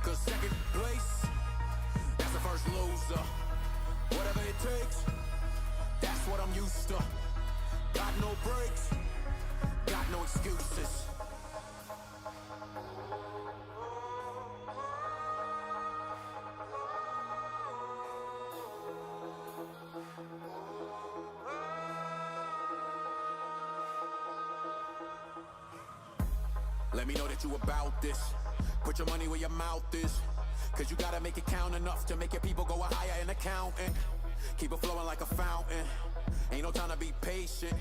Cause second place, that's the first loser. Whatever it takes, that's what I'm used to. Got no breaks, got no excuses. Let me know that you about this. Put your money where your mouth is. Cause you gotta make it count enough to make your people go higher in accounting. Keep it flowing like a fountain. Ain't no time to be patient.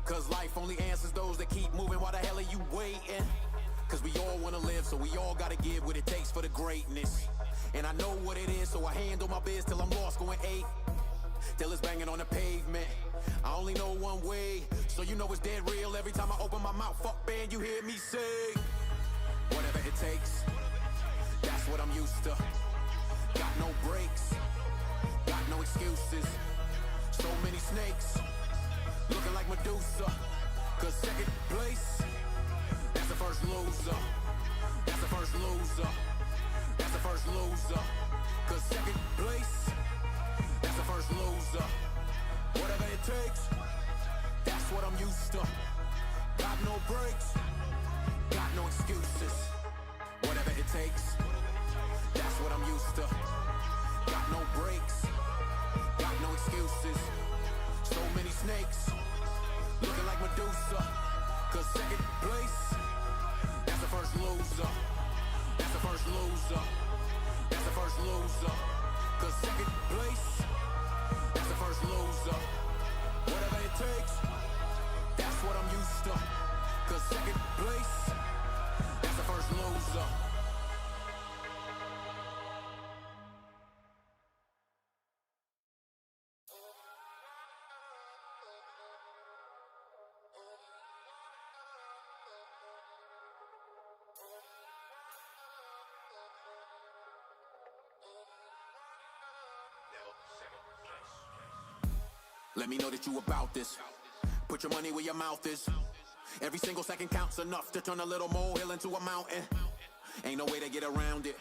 Cause life only answers those that keep moving. Why the hell are you waiting? Cause we all wanna live, so we all gotta give what it takes for the greatness. And I know what it is, so I handle my biz till I'm lost going 8. Till it's banging on the pavement. I only know one way, so you know it's dead real. Every time I open my mouth, fuck band, you hear me say whatever it takes, that's what I'm used to. Got no breaks, got no excuses. So many snakes, looking like Medusa. Cause second place, that's the first loser. That's the first loser. That's the first loser. Cause second place, that's the first loser. Whatever it takes, that's what I'm used to. Got no breaks, got no excuses. Whatever it takes, that's what I'm used to. Got no breaks, got no excuses. So many snakes, looking like Medusa. Cause second place, that's the first loser. That's the first loser. That's the first loser. Cause second place, that's the first loser. Whatever it takes, that's what I'm used to. Cause second place, that's the first loser. Let me know that you about this. Put your money where your mouth is. Every single second counts enough to turn a little molehill into a mountain. Ain't no way to get around it.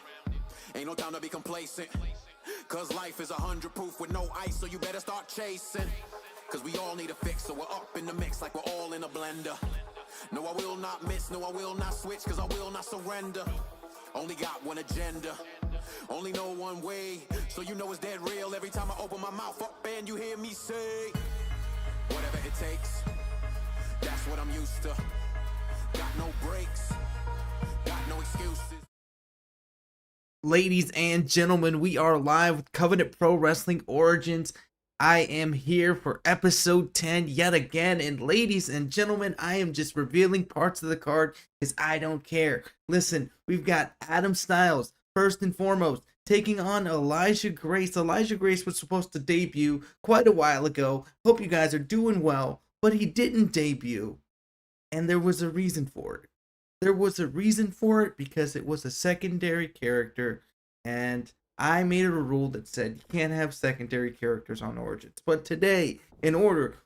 Ain't no time to be complacent. Cause life is 100 proof with no ice, so you better start chasing. Cause we all need a fix, so we're up in the mix like we're all in a blender. No, I will not miss, no, I will not switch, cause I will not surrender. Only got one agenda, only know one way, so you know it's dead real. Every time I open my mouth up and you hear me say whatever it takes, that's what I'm used to. Got no breaks, got no excuses. Ladies and gentlemen, we are live with Covenant Pro Wrestling Origins. I am here for episode 10 yet again, and ladies and gentlemen, I am just revealing parts of the card because I don't care. Listen, we've got Adam Styles, first and foremost, taking on Elijah Grace. Elijah Grace was supposed to debut quite a while ago. Hope you guys are doing well, but he didn't debut, and there was a reason for it. There was a reason for it because it was a secondary character, and I made it a rule that said you can't have secondary characters on Origins. But today,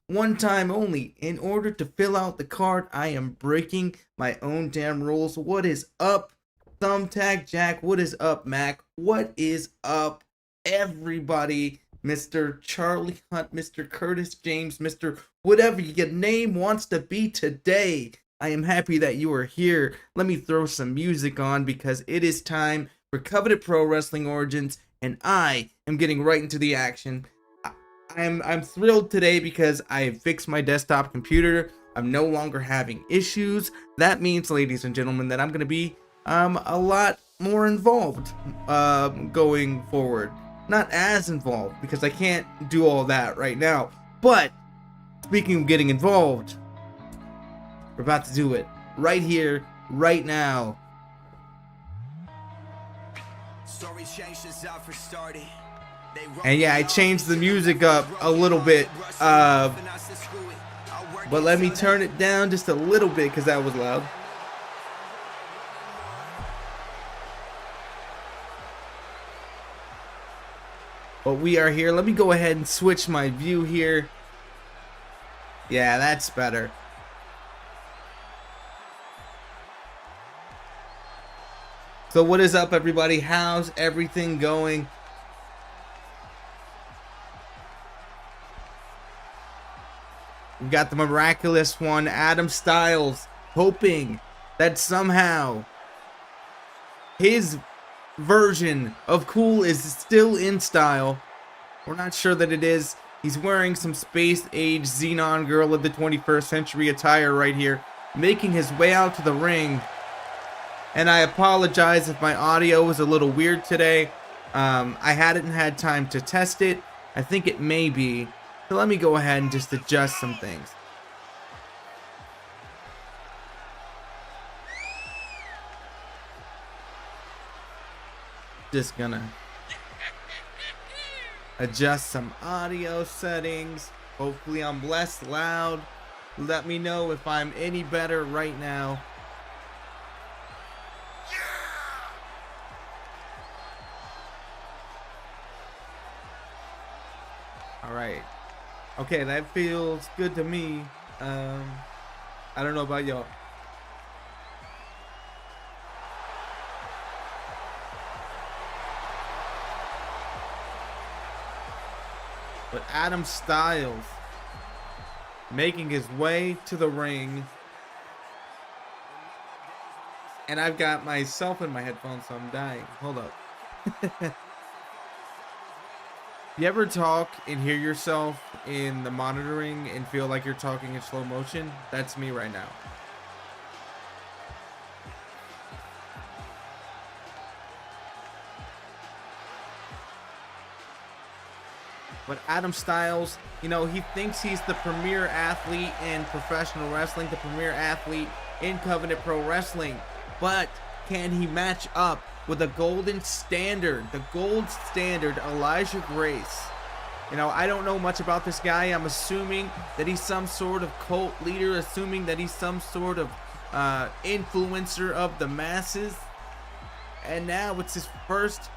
one time only, in order to fill out the card, I am breaking my own damn rules. What is up, Thumbtack Jack? What is up, Mac? What is up, everybody? Mr. Charlie Hunt, Mr. Curtis James, Mr. whatever your name wants to be today. I am happy that you are here. Let me throw some music on because it is time for Covenant Pro Wrestling Origins, and I am getting right into the action. I'm thrilled today because I have fixed my desktop computer. I'm no longer having issues. That means, ladies and gentlemen, that I'm going to be a lot more involved going forward. Not as involved because I can't do all that right now. But speaking of getting involved, we're about to do it right here, right now. And yeah, I changed the music up a little bit, but let me turn it down just a little bit because that was loud. But we are here. Let me go ahead and switch my view here. Yeah, that's better. So what is up, everybody? How's everything going? We got the miraculous one, Adam Styles, hoping that somehow his version of cool is still in style. We're not sure that it is. He's wearing some space-age Xenon girl of the 21st century attire right here, making his way out to the ring. And I apologize if my audio was a little weird today. I hadn't had time to test it. I think it may be. So let me go ahead and just adjust some things. Just gonna adjust some audio settings. Hopefully I'm less loud. Let me know if I'm any better right now. Alright. Okay, that feels good to me. I don't know about y'all. But Adam Styles making his way to the ring. And I've got myself in my headphones, so I'm dying. Hold up. You ever talk and hear yourself in the monitoring and feel like you're talking in slow motion? That's me right now. But Adam Styles, you know, he thinks he's the premier athlete in professional wrestling, the premier athlete in Covenant Pro Wrestling. But can he match up with the golden standard, the gold standard, Elijah Grace? You know, I don't know much about this guy. I'm assuming that he's some sort of cult leader, assuming that he's some sort of influencer of the masses. And now it's his first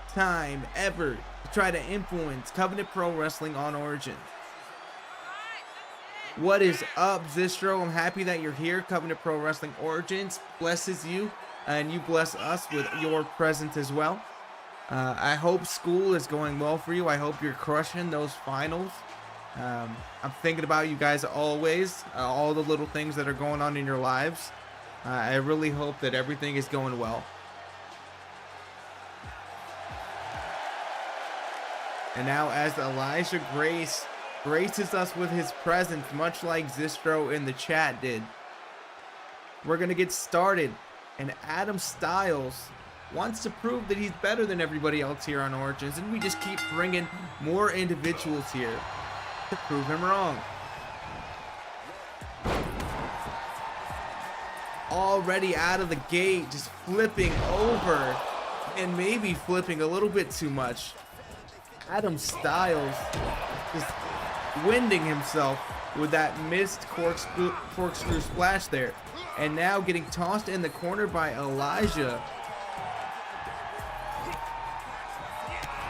time ever to try to influence Covenant Pro Wrestling on Origins. What is up, Zistro? I'm happy that you're here. Covenant Pro Wrestling Origins blesses you, and you bless us with your presence as well. I hope school is going well for you. I hope you're crushing those finals. I'm thinking about you guys always, all the little things that are going on in your lives. I really hope that everything is going well. And now as Elijah Grace graces us with his presence, much like Zistro in the chat did, we're going to get started. And Adam Styles wants to prove that he's better than everybody else here on Origins. And we just keep bringing more individuals here to prove him wrong. Already out of the gate, just flipping over and maybe flipping a little bit too much. Adam Styles just winding himself with that missed corkscrew splash there. And now getting tossed in the corner by Elijah.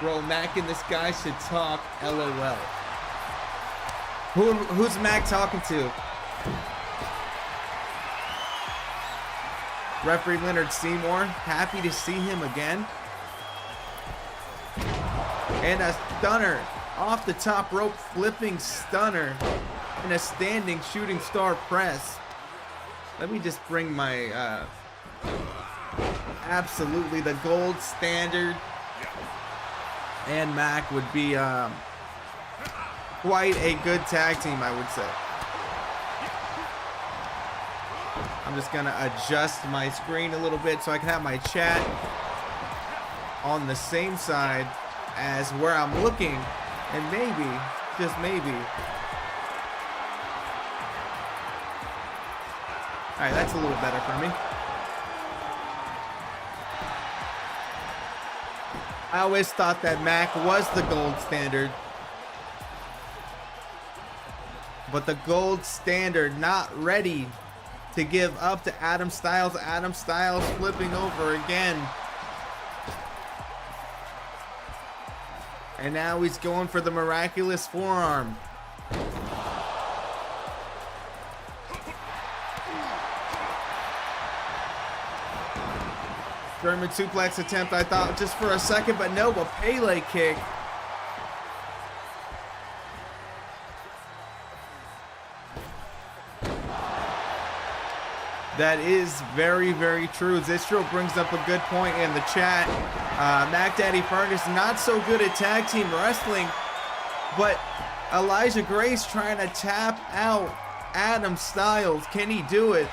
Bro, Mac and this guy should talk, LOL. Who's Mac talking to? Referee Leonard Seymour, happy to see him again. And a stunner off the top rope, flipping stunner and a standing shooting star press. Let me just bring my absolutely the gold standard and Mac would be quite a good tag team, I would say. I'm just gonna adjust my screen a little bit so I can have my chat on the same side as where I'm looking, and maybe, just maybe. Alright, that's a little better for me. I always thought that Mac was the gold standard. But the gold standard not ready to give up to Adam Styles. Adam Styles flipping over again. And now he's going for the miraculous forearm. German suplex attempt, I thought, just for a second, but no, a Pele kick. That is very, very true. Zistro brings up a good point in the chat. Mac Daddy Fergus, not so good at tag team wrestling, but Elijah Grace trying to tap out Adam Styles. Can he do it?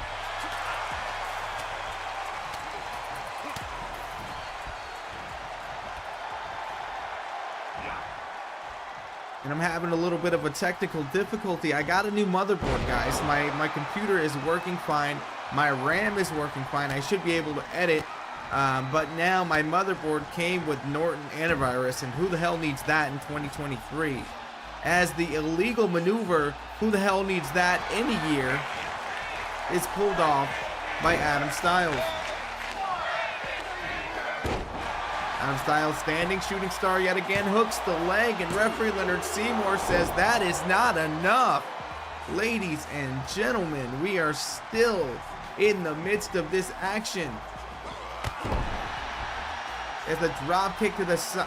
And I'm having a little bit of a technical difficulty. I got a new motherboard, guys. My computer is working fine. My RAM is working fine. I should be able to edit. But now my motherboard came with Norton antivirus, and who the hell needs that in 2023? As the illegal maneuver, who the hell needs that any year, is pulled off by Adam Styles. Adam Styles standing, shooting star yet again, hooks the leg, and referee Leonard Seymour says that is not enough. Ladies and gentlemen, we are still in the midst of this action. It's a drop kick to the side.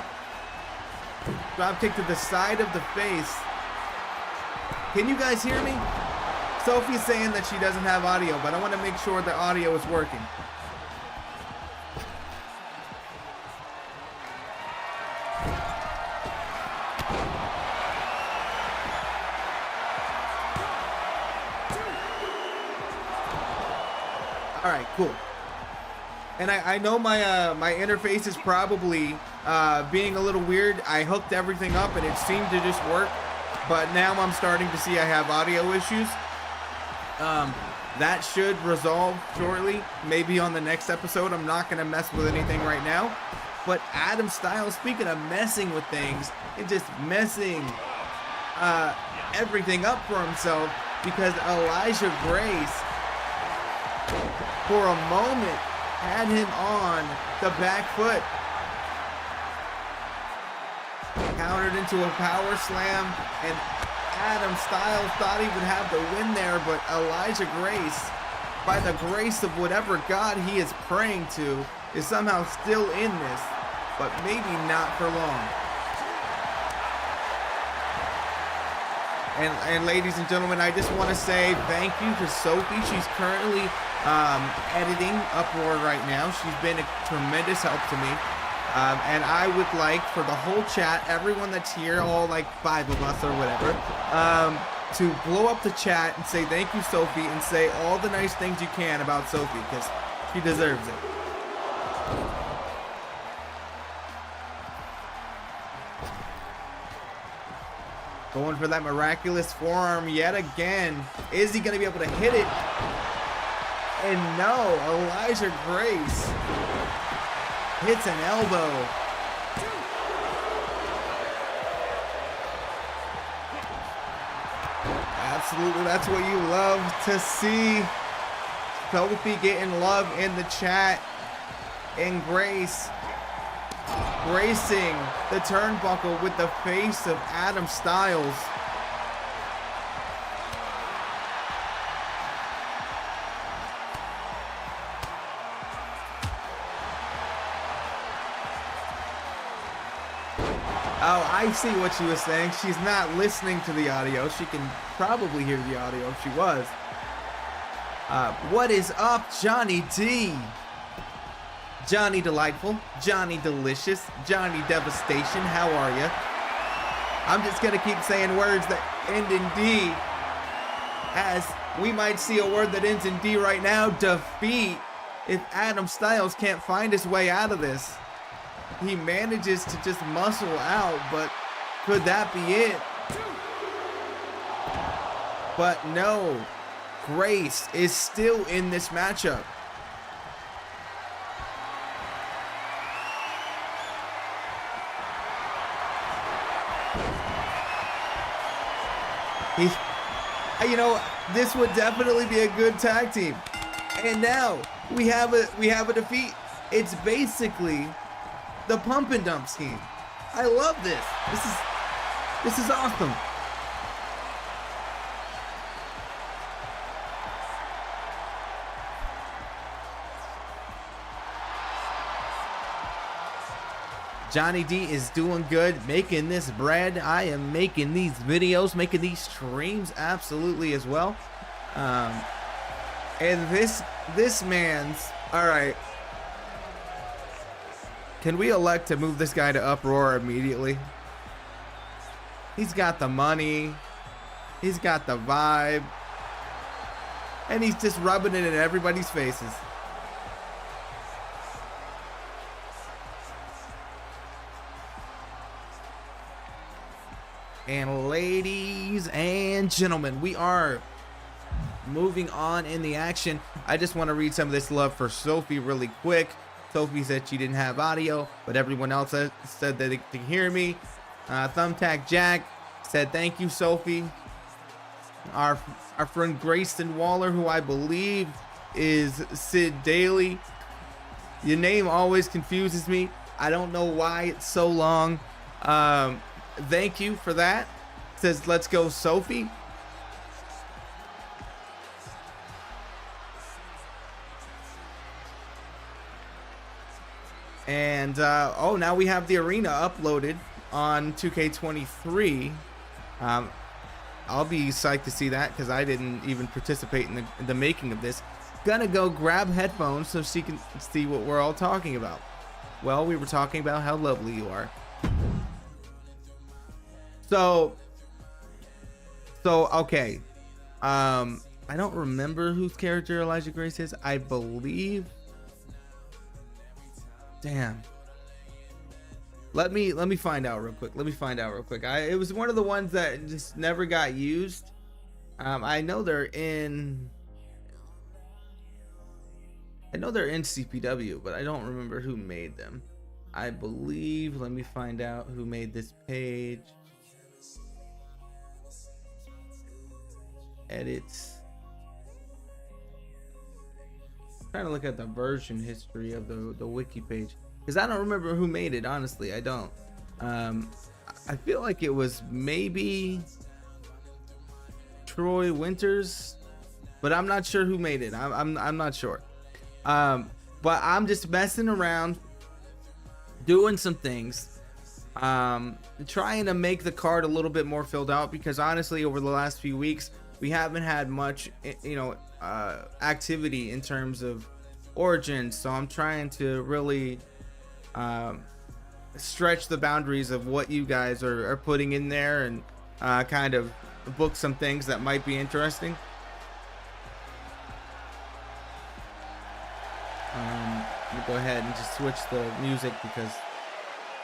Drop kick to the side of the face. Can you guys hear me? Sophie's saying that she doesn't have audio, but I want to make sure the audio is working. All right, cool. And I know my my interface is probably being a little weird. I hooked everything up and it seemed to just work, but now I'm starting to see I have audio issues. That should resolve shortly, maybe on the next episode. I'm not gonna mess with anything right now. But Adam Styles, speaking of messing with things, and just messing everything up for himself, because Elijah Grace, for a moment, had him on the back foot. Countered into a power slam, and Adam Styles thought he would have the win there, but Elijah Grace, by the grace of whatever God he is praying to, is somehow still in this, but maybe not for long. And ladies and gentlemen, I just want to say thank you to Sophie. She's currently editing Uproar right now. She's been a tremendous help to me. And I would like for the whole chat, everyone that's here, all like 5 of us or whatever, to blow up the chat and say thank you, Sophie, and say all the nice things you can about Sophie, because she deserves it. Going for that miraculous forearm yet again. Is he going to be able to hit it? And no, Elijah Grace hits an elbow. Absolutely, that's what you love to see. Sophie getting love in the chat. And Grace gracing the turnbuckle with the face of Adam Styles. Oh, I see what she was saying. She's not listening to the audio. She can probably hear the audio if she was. What is up, Johnny D? Johnny Delightful, Johnny Delicious, Johnny Devastation, how are you? I'm just gonna keep saying words that end in D, as we might see a word that ends in D right now, defeat, if Adam Styles can't find his way out of this. He manages to just muscle out, but could that be it? But no, Grace is still in this matchup. You know, this would definitely be a good tag team. And now we have a defeat. It's basically the pump and dump scheme. I love this. This is awesome. Johnny D is doing good, making this bread. I am making these videos, making these streams absolutely as well. And this man's, all right. Can we elect to move this guy to uproar immediately? He's got the money. He's got the vibe. And he's just rubbing it in everybody's faces. And ladies and gentlemen, we are moving on in the action. I just want to read some of this love for Sophie really quick. Sophie said she didn't have audio, but everyone else said that they could hear me. Thumbtack Jack said thank you, Sophie. Our friend Grayson Waller, who I believe is Sid Daly. Your name always confuses me. I don't know why it's so long. Thank you for that. Says let's go, Sophie. And oh, now we have the arena uploaded on 2K23. I'll be psyched to see that because I didn't even participate in the making of this. Gonna go grab headphones so she can see what we're all talking about. Well, we were talking about how lovely you are. So okay. I don't remember whose character Elijah Grace is. I believe. Damn. Let me find out real quick. It was one of the ones that just never got used. I know they're in CPW, but I don't remember who made them. I believe, let me find out who made this page. Edits. I'm trying to look at the version history of the wiki page because I don't remember who made it. Honestly, I don't. I feel like it was maybe Troy Winters, but I'm not sure who made it. I'm not sure. But I'm just messing around, doing some things, trying to make the card a little bit more filled out because honestly, over the last few weeks, we haven't had much, activity in terms of Origins. So I'm trying to really stretch the boundaries of what you guys are putting in there and kind of book some things that might be interesting. Let me go ahead and just switch the music because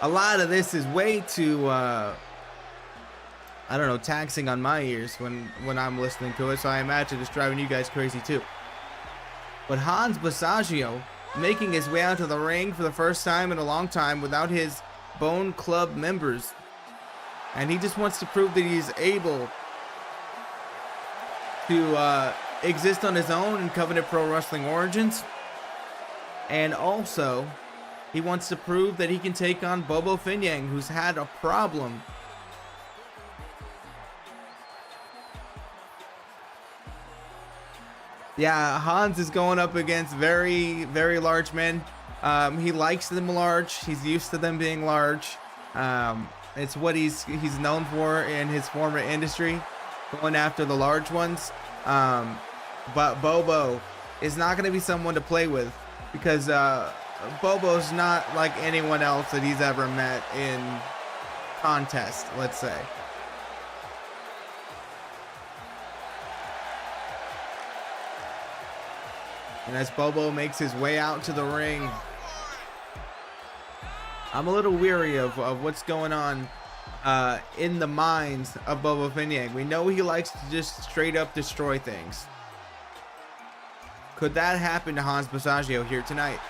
a lot of this is way too I don't know, taxing on my ears when I'm listening to it, so I imagine it's driving you guys crazy too. But Hans Basagio making his way out to the ring for the first time in a long time without his Bone Club members, and he just wants to prove that he's able to exist on his own in Covenant Pro Wrestling Origins, and also he wants to prove that he can take on Bobo Finyang, who's had a problem. Yeah, Hans is going up against very, very large men. He likes them large. He's used to them being large. It's what he's known for in his former industry, going after the large ones. But Bobo is not going to be someone to play with because Bobo's not like anyone else that he's ever met in contest, let's say. And as Bobo makes his way out to the ring, I'm a little weary of what's going on in the minds of Bobo Finyang. We know he likes to just straight up destroy things. Could that happen to Hans Basagio here tonight?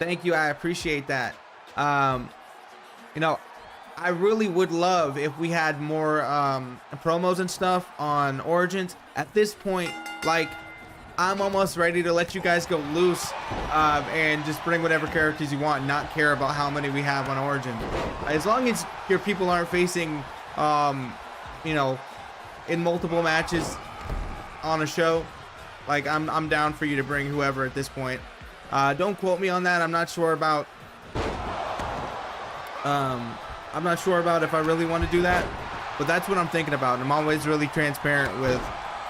Thank you, I appreciate that. I really would love if we had more promos and stuff on Origins. At this point, like, I'm almost ready to let you guys go loose and just bring whatever characters you want and not care about how many we have on Origins. As long as your people aren't facing in multiple matches on a show, like I'm down for you to bring whoever at this point. Don't quote me on that. I'm not sure about if I really want to do that, but that's what I'm thinking about. I'm always really transparent with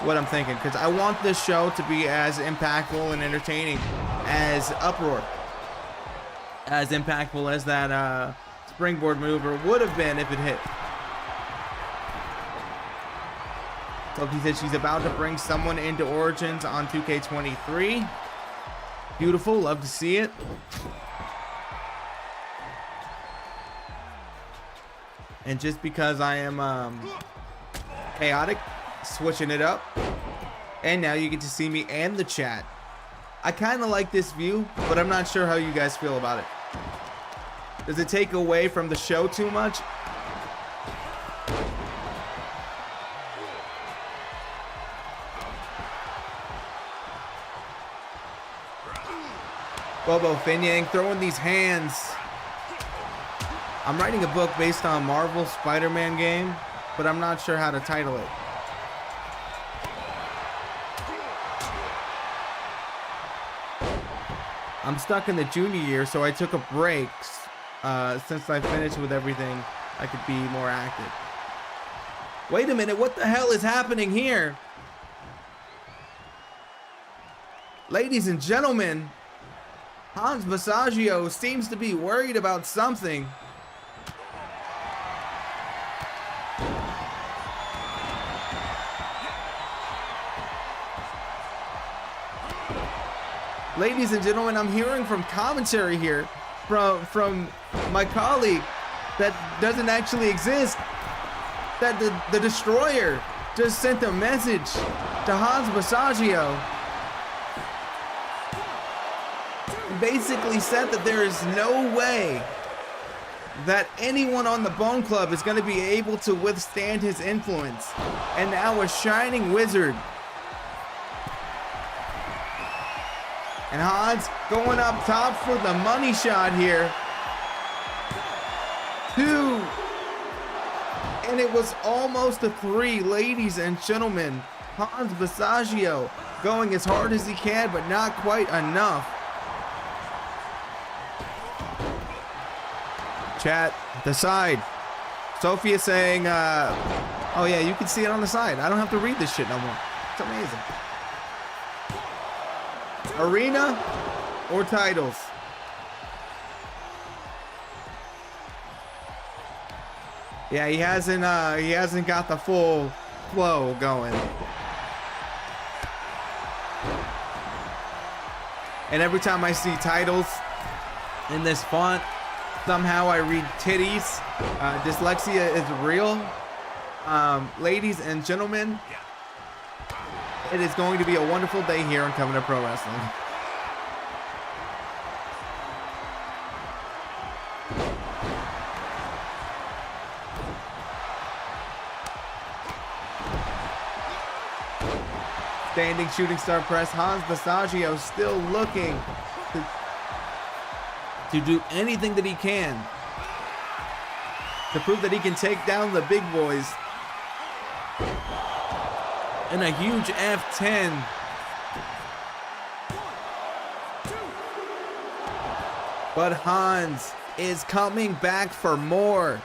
what I'm thinking, because I want this show to be as impactful and entertaining as Uproar, as impactful as that springboard mover would have been if it hit. Sophie said she's about to bring someone into Origins on 2K23. Beautiful, love to see it. And just because I am chaotic, switching it up, and now you get to see me and the chat. I kind of like this view, but I'm not sure how you guys feel about it. Does it take away from the show too much? Bobo Finyang throwing these hands. I'm writing a book based on Marvel Spider-Man game, but I'm not sure how to title it. I'm stuck in the junior year, so I took a break. Since I finished with everything, I could be more active. Wait a minute, what the hell is happening here? Ladies and gentlemen, Hans Massaggio seems to be worried about something. Ladies and gentlemen, I'm hearing from commentary here from my colleague that doesn't actually exist, that the Destroyer just sent a message to Hans Massaggio. Basically said that there is no way that anyone on the Bone Club is going to be able to withstand his influence. And now a Shining Wizard. And Hans going up top for the money shot here. 2. And it was almost a 3, ladies and gentlemen. Hans Massaggio going as hard as he can, but not quite enough. Chat, the side. Sophia saying, oh yeah, you can see it on the side. I don't have to read this shit no more. It's amazing. Arena or titles? Yeah, he hasn't got the full flow going. And every time I see titles in this font, somehow I read titties. Dyslexia is real. Ladies and gentlemen, it is going to be a wonderful day here on Coming to Pro Wrestling. Standing shooting star press. Hans Massaggio still looking to do anything that he can to prove that he can take down the big boys. And a huge F10. But Hans is coming back for more.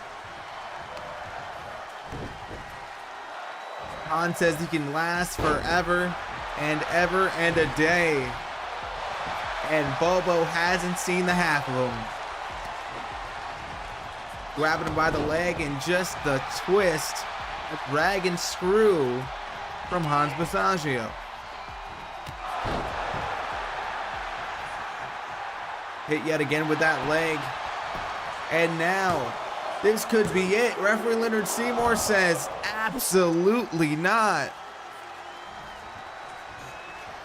Hans says he can last forever and ever and a day. And Bobo hasn't seen the half of him. Grabbing him by the leg and just the twist, a dragon screw from Hans Massaggio. Hit yet again with that leg. And now, this could be it. Referee Leonard Seymour says, absolutely not.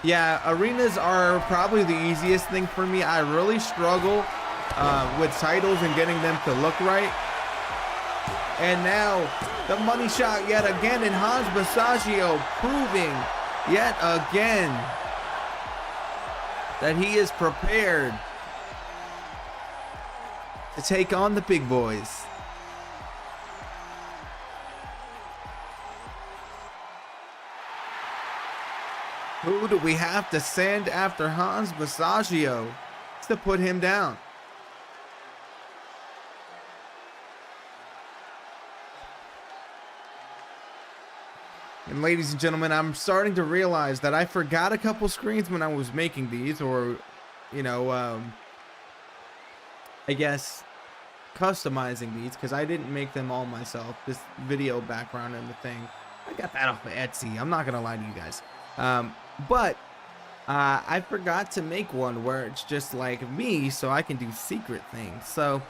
Yeah, arenas are probably the easiest thing for me. I really struggle with titles and getting them to look right. And now, the money shot yet again, and Hans Massaggio proving yet again that he is prepared to take on the big boys. Who do we have to send after Hans Basagio to put him down? And ladies and gentlemen, I'm starting to realize that I forgot a couple screens when I was making these, or, you know, I guess customizing these, because I didn't make them all myself. This video background and the thing, I got that off of Etsy. I'm not gonna lie to you guys. But I forgot to make one where it's just like me, so I can do secret things. So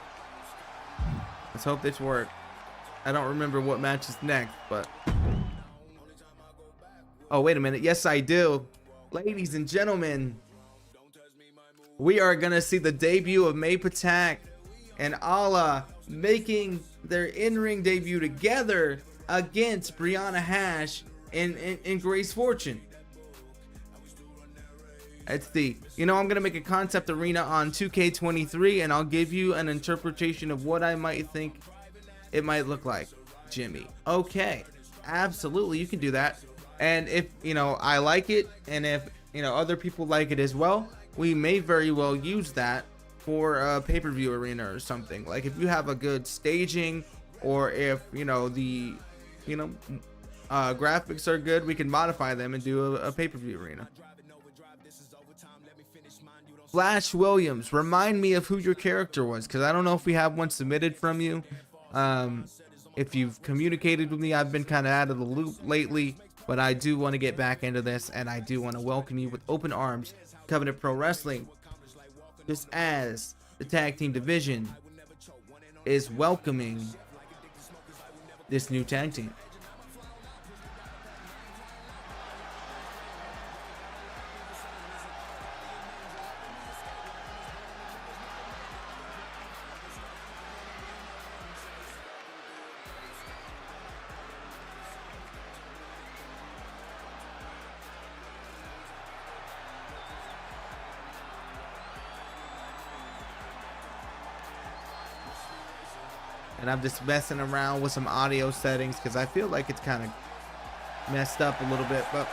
let's hope this works. I don't remember what match is next, but oh, wait a minute. Yes, I do. Ladies and gentlemen, we are gonna see the debut of May Patak and Ala making their in-ring debut together against Brianna Hash and Grace Fortune. It's the, you know, I'm gonna make a concept arena on 2K23, and I'll give you an interpretation of what I might think it might look like. Jimmy, okay, absolutely, you can do that. And if, you know, I like it, and if, you know, other people like it as well, we may very well use that for a pay-per-view arena or something. Like if you have a good staging, or if, you know, the, you know, graphics are good, we can modify them and do a pay-per-view arena. Flash Williams, remind me of who your character was, because I don't know if we have one submitted from you. If you've communicated with me, I've been kind of out of the loop lately, but I do want to get back into this, and I do want to welcome you with open arms. Covenant Pro Wrestling, just as the tag team division is welcoming this new tag team. And I'm just messing around with some audio settings because I feel like it's kind of messed up a little bit, but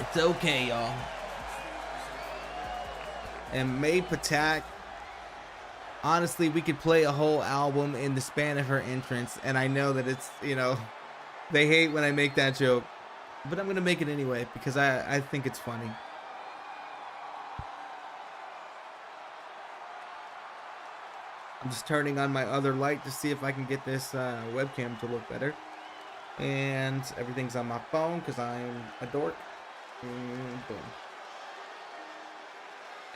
it's okay, y'all. And May Patak, honestly, we could play a whole album in the span of her entrance, and I know that it's, you know, they hate when I make that joke, but I'm gonna make it anyway because I think it's funny. I'm just turning on my other light to see if I can get this webcam to look better. And everything's on my phone because I'm a dork. And boom.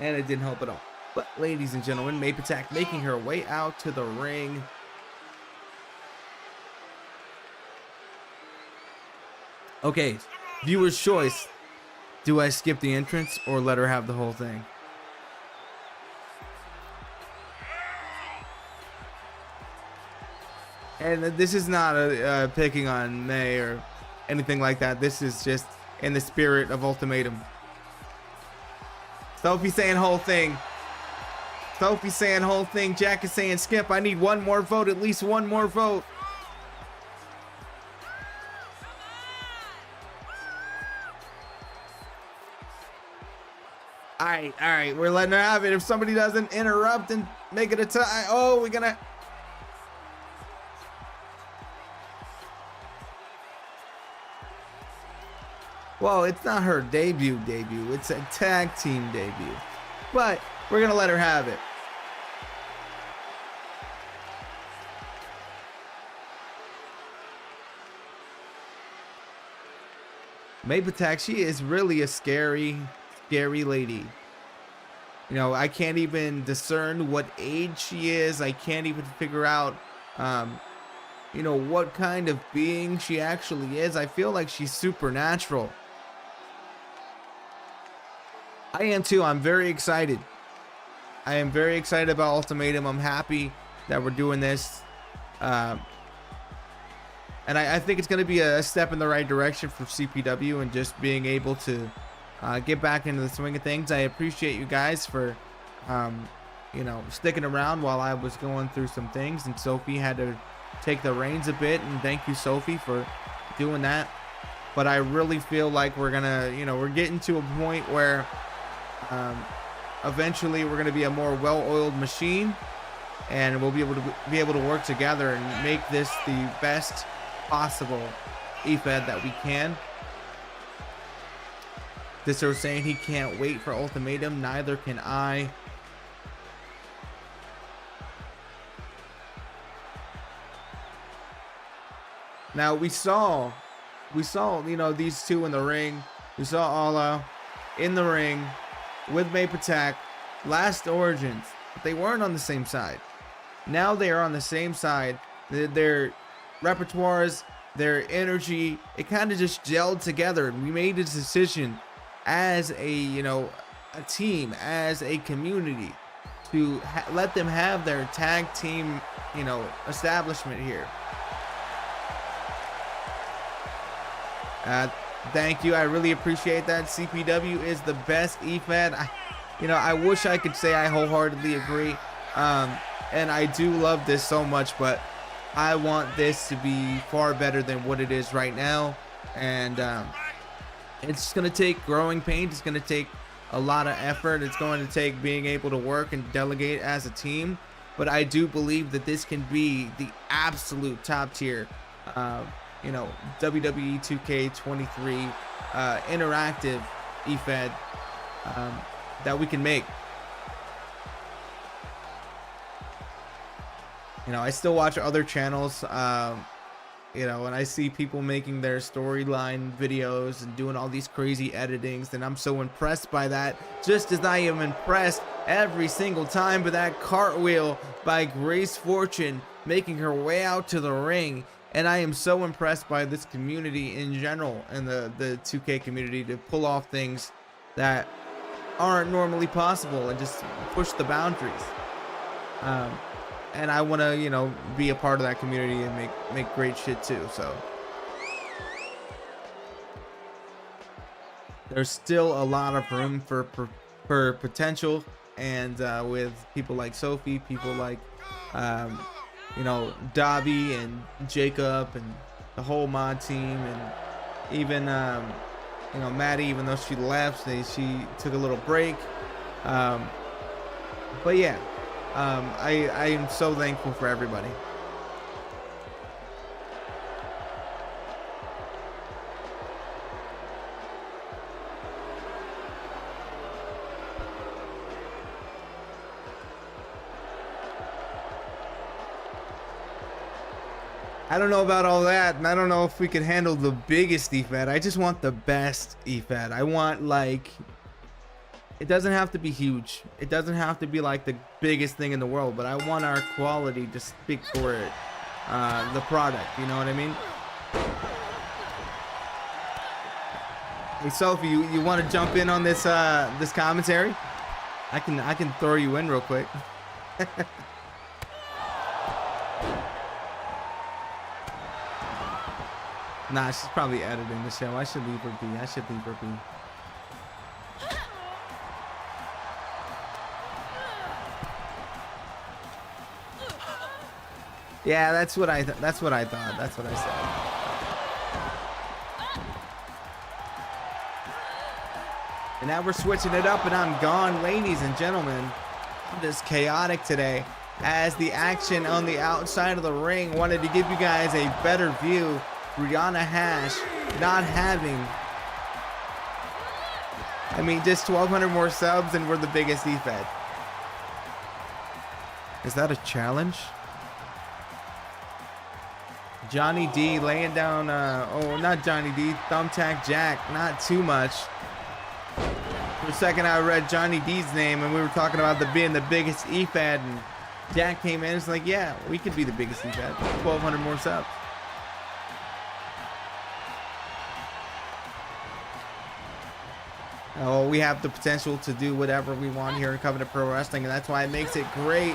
And it didn't help at all. But ladies and gentlemen, May Patak making her way out to the ring. Okay, viewer's choice. Do I skip the entrance or let her have the whole thing? And this is not a picking on May or anything like that. This is just in the spirit of Ultimatum. Sophie saying whole thing. Sophie saying whole thing. Jack is saying skip. I need one more vote. At least one more vote. All right. We're letting her have it. If somebody doesn't interrupt and make it a tie. Oh, we're gonna. Well, it's not her debut. It's a tag team debut. But we're going to let her have it. May Patak, she is really a scary lady. You know, I can't even discern what age she is. I can't even figure out, you know, what kind of being she actually is. I feel like she's supernatural. I am too. I'm very excited. I am very excited about Ultimatum. I'm happy that we're doing this. And I think it's going to be a step in the right direction for CPW and just being able to get back into the swing of things. I appreciate you guys for, you know, sticking around while I was going through some things. And Sophie had to take the reins a bit. And thank you, Sophie, for doing that. but I really feel like we're gonna, we're getting to a point where eventually we're gonna be a more well-oiled machine, and we'll be able to work together and make this the best possible EFED that we can. Disco saying he can't wait for Ultimatum. Neither can I. Now we saw, these two in the ring. We saw Ala in the ring with May Patak last Origins, but they weren't on the same side. Now they are on the same side. Their repertoires, their energy, it kind of just gelled together, and we made a decision as a team, as a community, to let them have their tag team establishment here. Thank you, I really appreciate that. CPW is the best EFED. I wish I could say I wholeheartedly agree, and I do love this so much, but I want this to be far better than what it is right now. And it's going to take growing pains. It's going to take a lot of effort. It's going to take being able to work and delegate as a team. But I do believe that this can be the absolute top tier, WWE2K23 interactive EFED that we can make. I still watch other channels, and I see people making their storyline videos and doing all these crazy editings, and I'm so impressed by that, just as I am impressed every single time by that cartwheel by Grace Fortune making her way out to the ring. And I am so impressed by this community in general, and the 2K community, to pull off things that aren't normally possible and just push the boundaries. And I want to, be a part of that community and make great shit too. So there's still a lot of room for potential, and with people like Sophie, people like Dobby and Jacob and the whole mod team, and even Maddie, even though she left, she took a little break. But yeah, I am so thankful for everybody. I don't know about all that, and I don't know if we can handle the biggest EFED. I just want the best EFED. I want, it doesn't have to be huge. It doesn't have to be like the biggest thing in the world, but I want our quality to speak for it. The product, you know what I mean? Hey Sophie, you want to jump in on this this commentary? I can throw you in real quick. Nah, she's probably editing the show. I should leave her be. Yeah, that's what I thought. That's what I said. And now we're switching it up, and I'm gone, ladies and gentlemen. I'm just chaotic today, as the action on the outside of the ring wanted to give you guys a better view. Brianna Hash not having, just 1,200 more subs, and we're the biggest EFED. Is that a challenge? Johnny D laying down, oh, not Johnny D, Thumbtack Jack, not too much. For a second I read Johnny D's name, and we were talking about being the biggest EFED, and Jack came in, it's like, yeah, we could be the biggest EFED, 1,200 more subs. Oh, we have the potential to do whatever we want here in Covenant Pro Wrestling, and that's why it makes it great.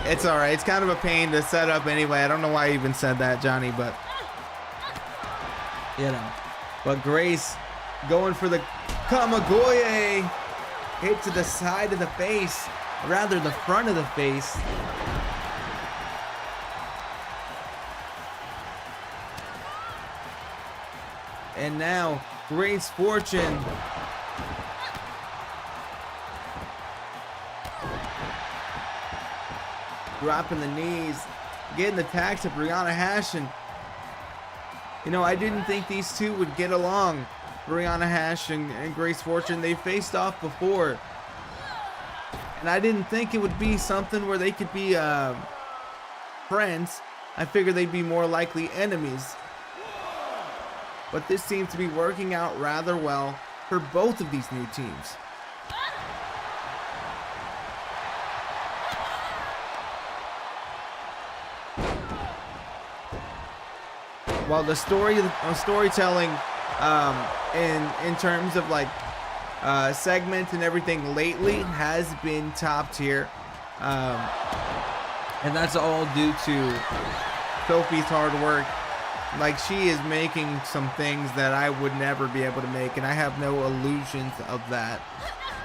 It's alright. It's kind of a pain to set up anyway. I don't know why I even said that, Johnny, but But Grace going for the Kamagoye. Hit to the side of the face, rather the front of the face. And now, Grace Fortune. Dropping the knees. Getting the tag to Brianna Hash. And, you know, I didn't think these two would get along. Brianna Hash and Grace Fortune. They faced off before. And I didn't think it would be something where they could be friends. I figured they'd be more likely enemies. But this seems to be working out rather well for both of these new teams. While the storytelling in terms of like segments and everything lately has been top tier, and that's all due to Sophie's hard work. Like, she is making some things that I would never be able to make, and I have no illusions of that.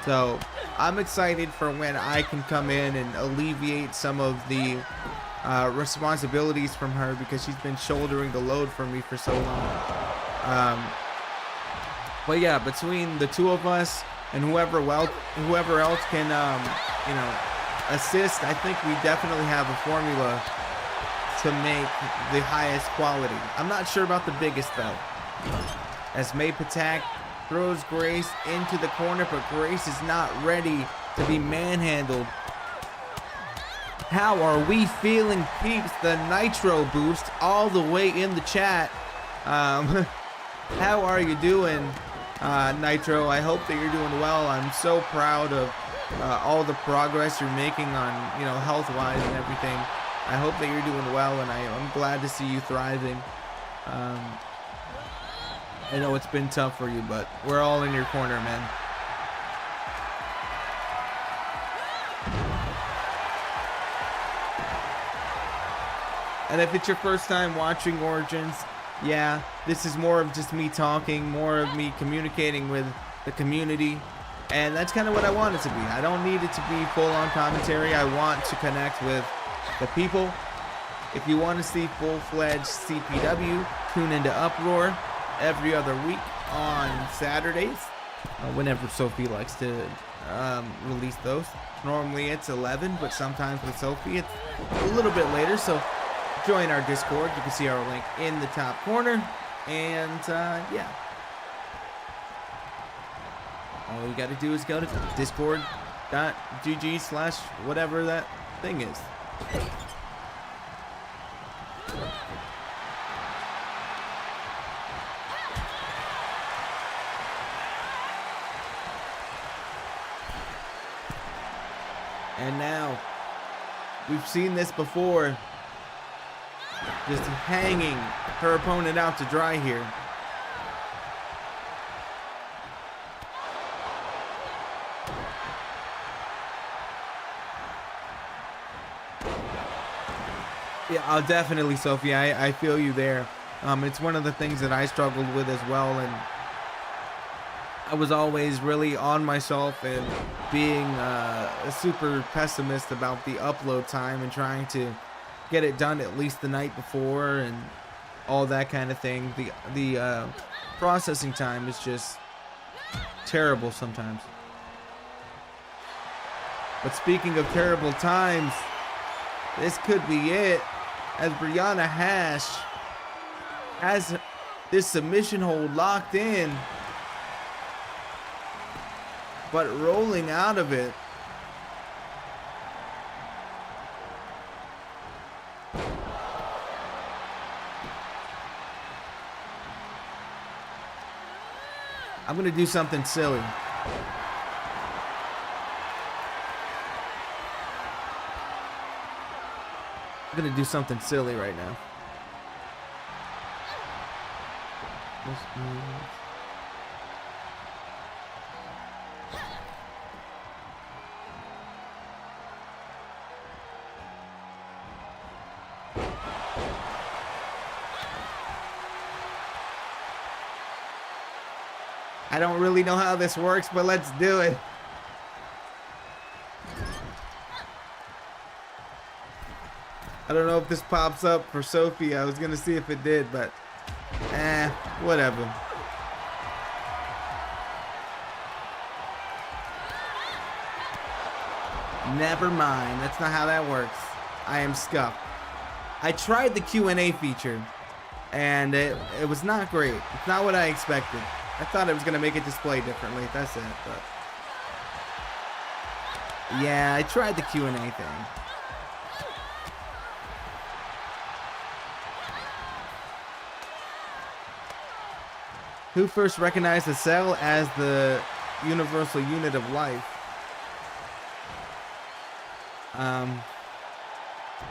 So I'm excited for when I can come in and alleviate some of the responsibilities from her, because she's been shouldering the load for me for so long. But yeah, between the two of us and whoever else can you know, assist, I think we definitely have a formula to make the highest quality. I'm not sure about the biggest though. As May Patak throws Grace into the corner, but Grace is not ready to be manhandled. How are we feeling, peeps? The Nitro boost all the way in the chat. How are you doing, Nitro? I hope that you're doing well. I'm so proud of all the progress you're making on, you know, health-wise and everything. I hope that you're doing well, and I'm glad to see you thriving. I know it's been tough for you, but we're all in your corner, man. And if it's your first time watching Origins, yeah, this is more of just me talking, more of me communicating with the community. And that's kind of what I want it to be. I don't need it to be full-on commentary. I want to connect with the people. If you want to see full-fledged CPW, tune into Uproar every other week on Saturdays, whenever Sophie likes to release those. Normally it's 11, but sometimes with Sophie it's a little bit later. So join our Discord. You can see our link in the top corner. And yeah, all you got to do is go to discord.gg/whatever that thing is. And now, we've seen this before, just hanging her opponent out to dry here. Yeah, definitely, Sophie. I feel you there. It's one of the things that I struggled with as well, and I was always really on myself and being a super pessimist about the upload time and trying to get it done at least the night before and all that kind of thing. The processing time is just terrible sometimes. But speaking of terrible times, this could be it, as Brianna Hash has this submission hold locked in, but rolling out of it. I'm gonna do something silly. I'm gonna do something silly right now. I don't really know how this works, but let's do it. I don't know if this pops up for Sophie. I was gonna see if it did, but whatever. Never mind. That's not how that works. I am scuffed. I tried the Q&A feature, and it was not great. It's not what I expected. I thought it was going to make it display differently. That's it. But yeah, I tried the Q&A thing. Who first recognized the cell as the universal unit of life?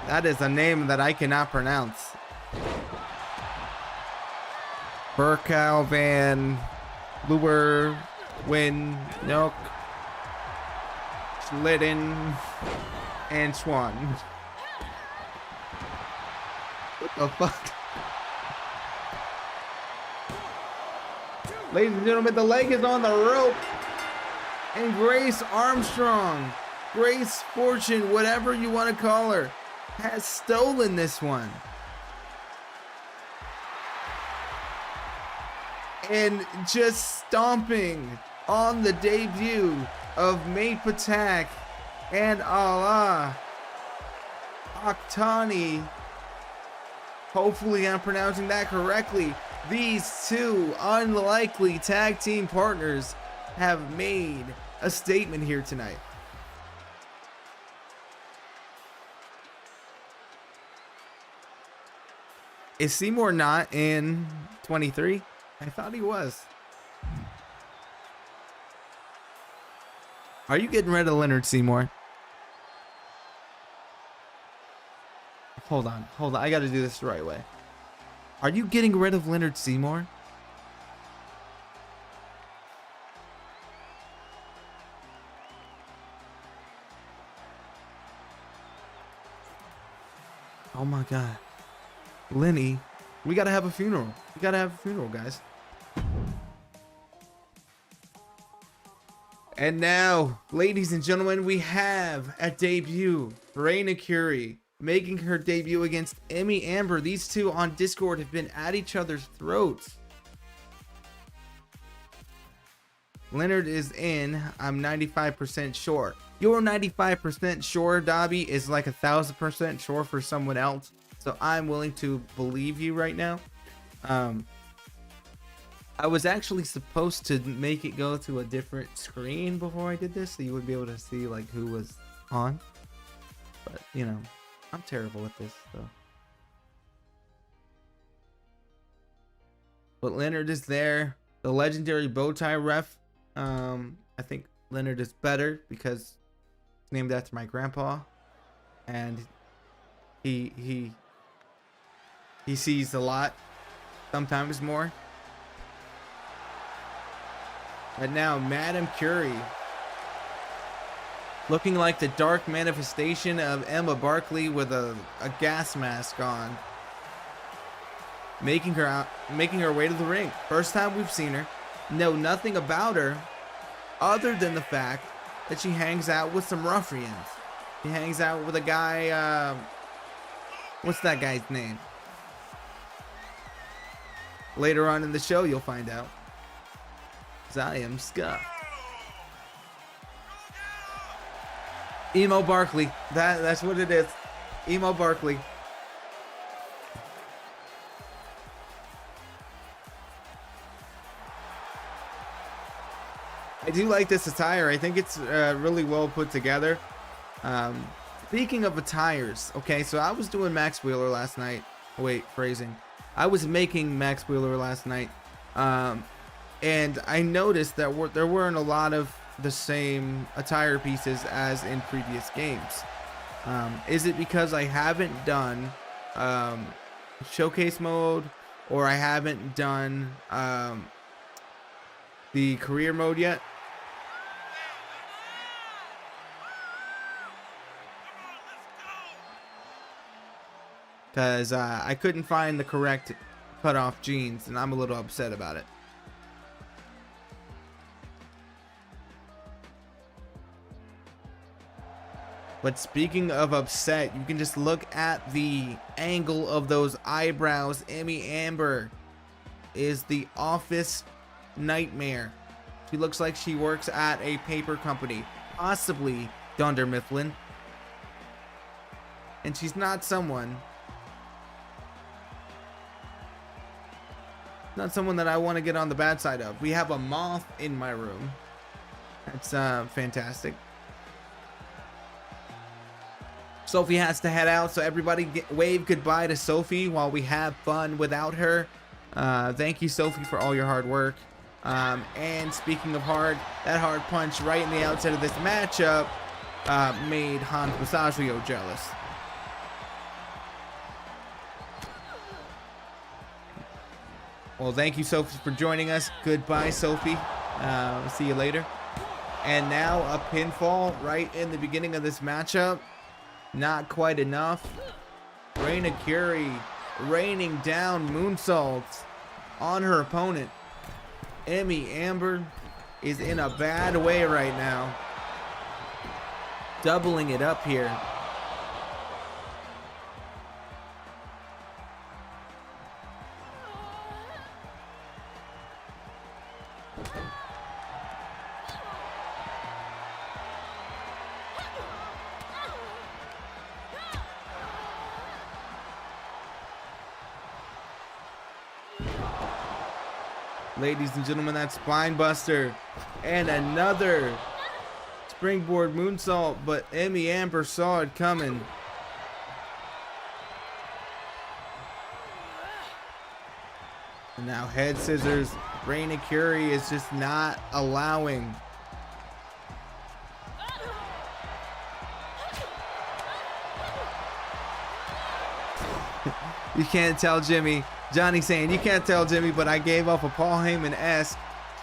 That is a name that I cannot pronounce. Burkow van Leeuwenhoek Schlitten and Schwan. What the fuck? Ladies and gentlemen, the leg is on the rope. And Grace Armstrong, Grace Fortune, whatever you want to call her, has stolen this one. And just stomping on the debut of Mate Patak and Allah Aktani. Hopefully I'm pronouncing that correctly. These two unlikely tag team partners have made a statement here tonight. Is Seymour not in 23? I thought he was. Are you getting rid of Leonard Seymour? Hold on. I gotta do this the right way. Are you getting rid of Leonard Seymour? Oh my god. Lenny, we gotta have a funeral. We gotta have a funeral, guys. And now, ladies and gentlemen, we have a debut. Reina Curie making her debut against Emmy Amber. These two on Discord have been at each other's throats. Leonard is in. I'm 95% sure. Your 95% sure, Dobby, is like 1,000% sure for someone else. So I'm willing to believe you right now. I was actually supposed to make it go to a different screen before I did this, so you would be able to see like who was on. But you know, I'm terrible at this, so. But Leonard is there. The legendary bow tie ref. I think Leonard is better because it's named after my grandpa, and he sees a lot, sometimes more. And now Madame Curie, looking like the dark manifestation of Emma Barkley with a gas mask on, making her way to the ring. First time we've seen her. Know nothing about her other than the fact that she hangs out with some ruffians. She hangs out with a guy, what's that guy's name? Later on in the show you'll find out. 'Cause I am scuffed. Emo Barkley. That's what it is. Emo Barkley. I do like this attire. I think it's really well put together. Speaking of attires, okay, so I was doing Max Wheeler last night. Wait, phrasing. I was making Max Wheeler last night. And I noticed that there weren't a lot of the same attire pieces as in previous games. Is it because I haven't done showcase mode, or I haven't done the career mode yet? Because I couldn't find the correct cutoff jeans, and I'm a little upset about it. But speaking of upset, you can just look at the angle of those eyebrows. Emmy Amber is the office nightmare. She looks like she works at a paper company, possibly Dunder Mifflin. And she's not someone that I want to get on the bad side of. We have a moth in my room. That's fantastic. Sophie has to head out, so everybody wave goodbye to Sophie while we have fun without her. Thank you, Sophie, for all your hard work. And speaking of hard, that hard punch right in the outset of this matchup made Hans Massaggio jealous. Well, thank you, Sophie, for joining us. Goodbye, Sophie. See you later. And now a pinfall right in the beginning of this matchup. Not quite enough. Reina Curie raining down moonsaults on her opponent. Emmy Amber is in a bad way right now. Doubling it up here. Ladies and gentlemen, that spine buster and another springboard moonsault, but Emmy Amber saw it coming. And now head scissors. Reina Curie is just not allowing. You can't tell Jimmy. Johnny saying, you can't tell Jimmy, but I gave up a Paul Heyman-esque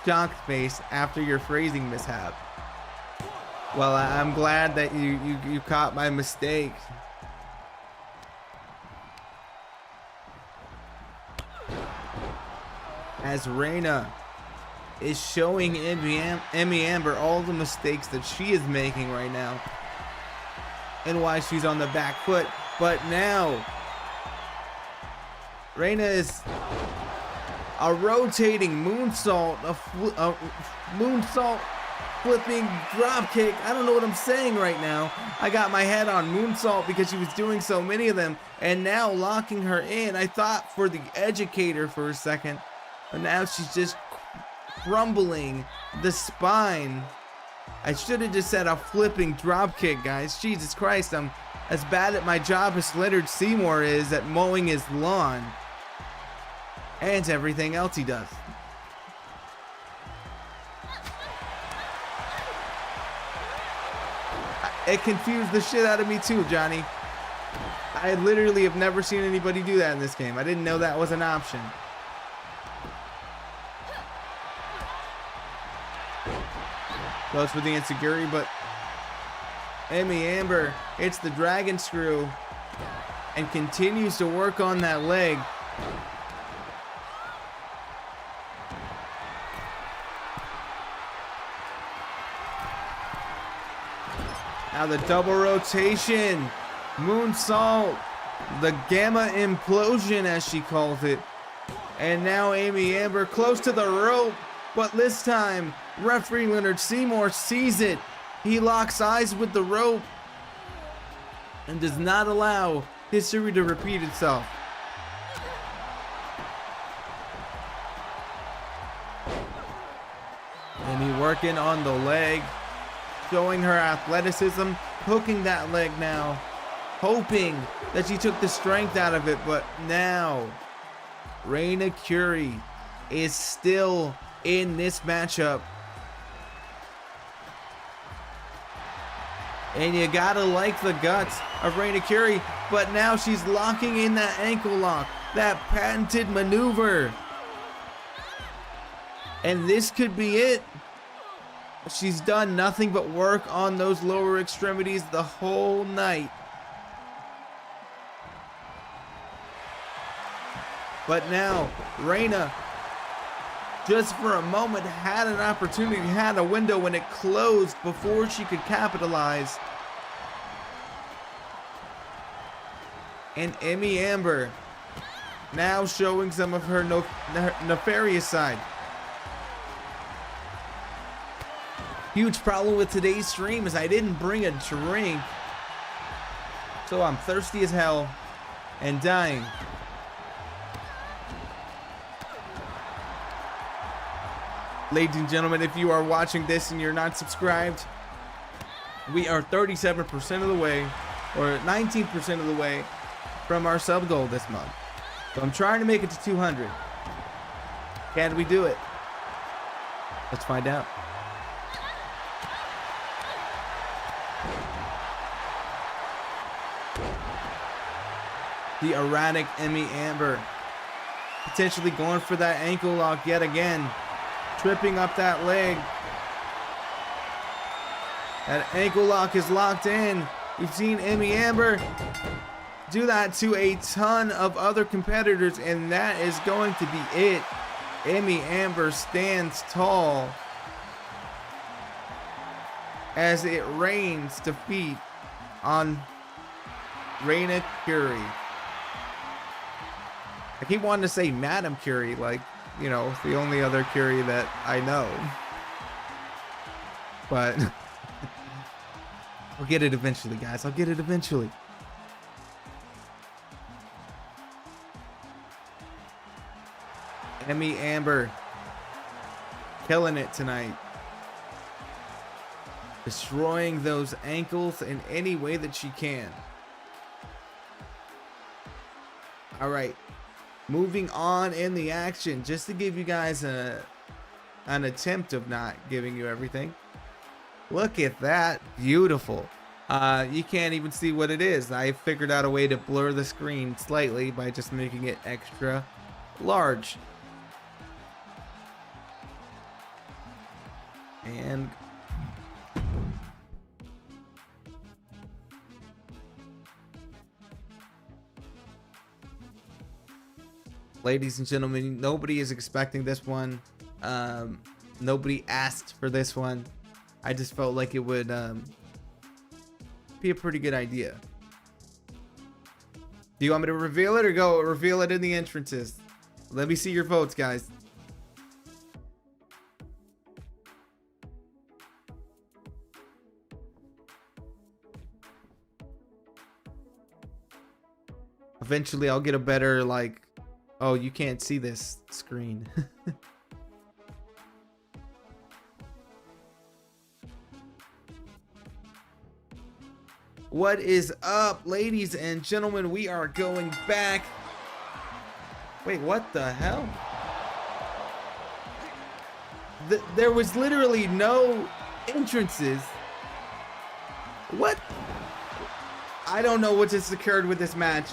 shocked face after your phrasing mishap. Well, I'm glad that you caught my mistake. As Reina is showing Emmy Amber all the mistakes that she is making right now and why she's on the back foot. But now Reina is a rotating moonsault, a moonsault flipping drop kick. I don't know what I'm saying right now. I got my head on moonsault because she was doing so many of them, and now locking her in. I thought for the educator for a second, but now she's just crumbling the spine. I should have just said a flipping drop kick, guys. Jesus Christ, I'm as bad at my job as Leonard Seymour is at mowing his lawn and everything else he does. It confused the shit out of me too, Johnny. I literally have never seen anybody do that in this game. I didn't know that was an option. Goes for the insecurity, but Emmy Amber hits the dragon screw and continues to work on that leg. Now the double rotation, moonsault, the gamma implosion as she calls it. And now Emmy Amber close to the rope, but this time referee Leonard Seymour sees it. He locks eyes with the rope and does not allow history to repeat itself. Emmy working on the leg, showing her athleticism, hooking that leg now, hoping that she took the strength out of it, but now Reina Curie is still in this matchup. And you gotta like the guts of Reina Curie, but now she's locking in that ankle lock, that patented maneuver. And this could be it. She's done nothing but work on those lower extremities the whole night. But now, Reina, just for a moment, had an opportunity, had a window when it closed before she could capitalize. And Emmy Amber now showing some of her nefarious side. Huge problem with today's stream is I didn't bring a drink. So I'm thirsty as hell and dying. Ladies and gentlemen, if you are watching this and you're not subscribed, we are 37% of the way, or 19% of the way from our sub goal this month. So I'm trying to make it to 200. Can we do it? Let's find out. The erratic Emmy Amber potentially going for that ankle lock yet again, tripping up that leg. That ankle lock is locked in. We've seen Emmy Amber do that to a ton of other competitors, and that is going to be it. Emmy Amber stands tall as it rains defeat on Reina Curie. I keep wanting to say Madam Curie, like, you know, the only other Curie that I know. But I'll get it eventually, guys. I'll get it eventually. Emmy Amber killing it tonight. Destroying those ankles in any way that she can. All right. Moving on in the action, just to give you guys an attempt of not giving you everything. Look at that. Beautiful. You can't even see what it is. I figured out a way to blur the screen slightly by just making it extra large. And ladies and gentlemen, nobody is expecting this one. Nobody asked for this one. I just felt like it would be a pretty good idea. Do you want me to reveal it or go reveal it in the entrances? Let me see your votes, guys. Eventually I'll get a better, like, oh, you can't see this screen. What is up, ladies and gentlemen? We are going back. Wait, what the hell? There was literally no entrances. What? I don't know what just occurred with this match.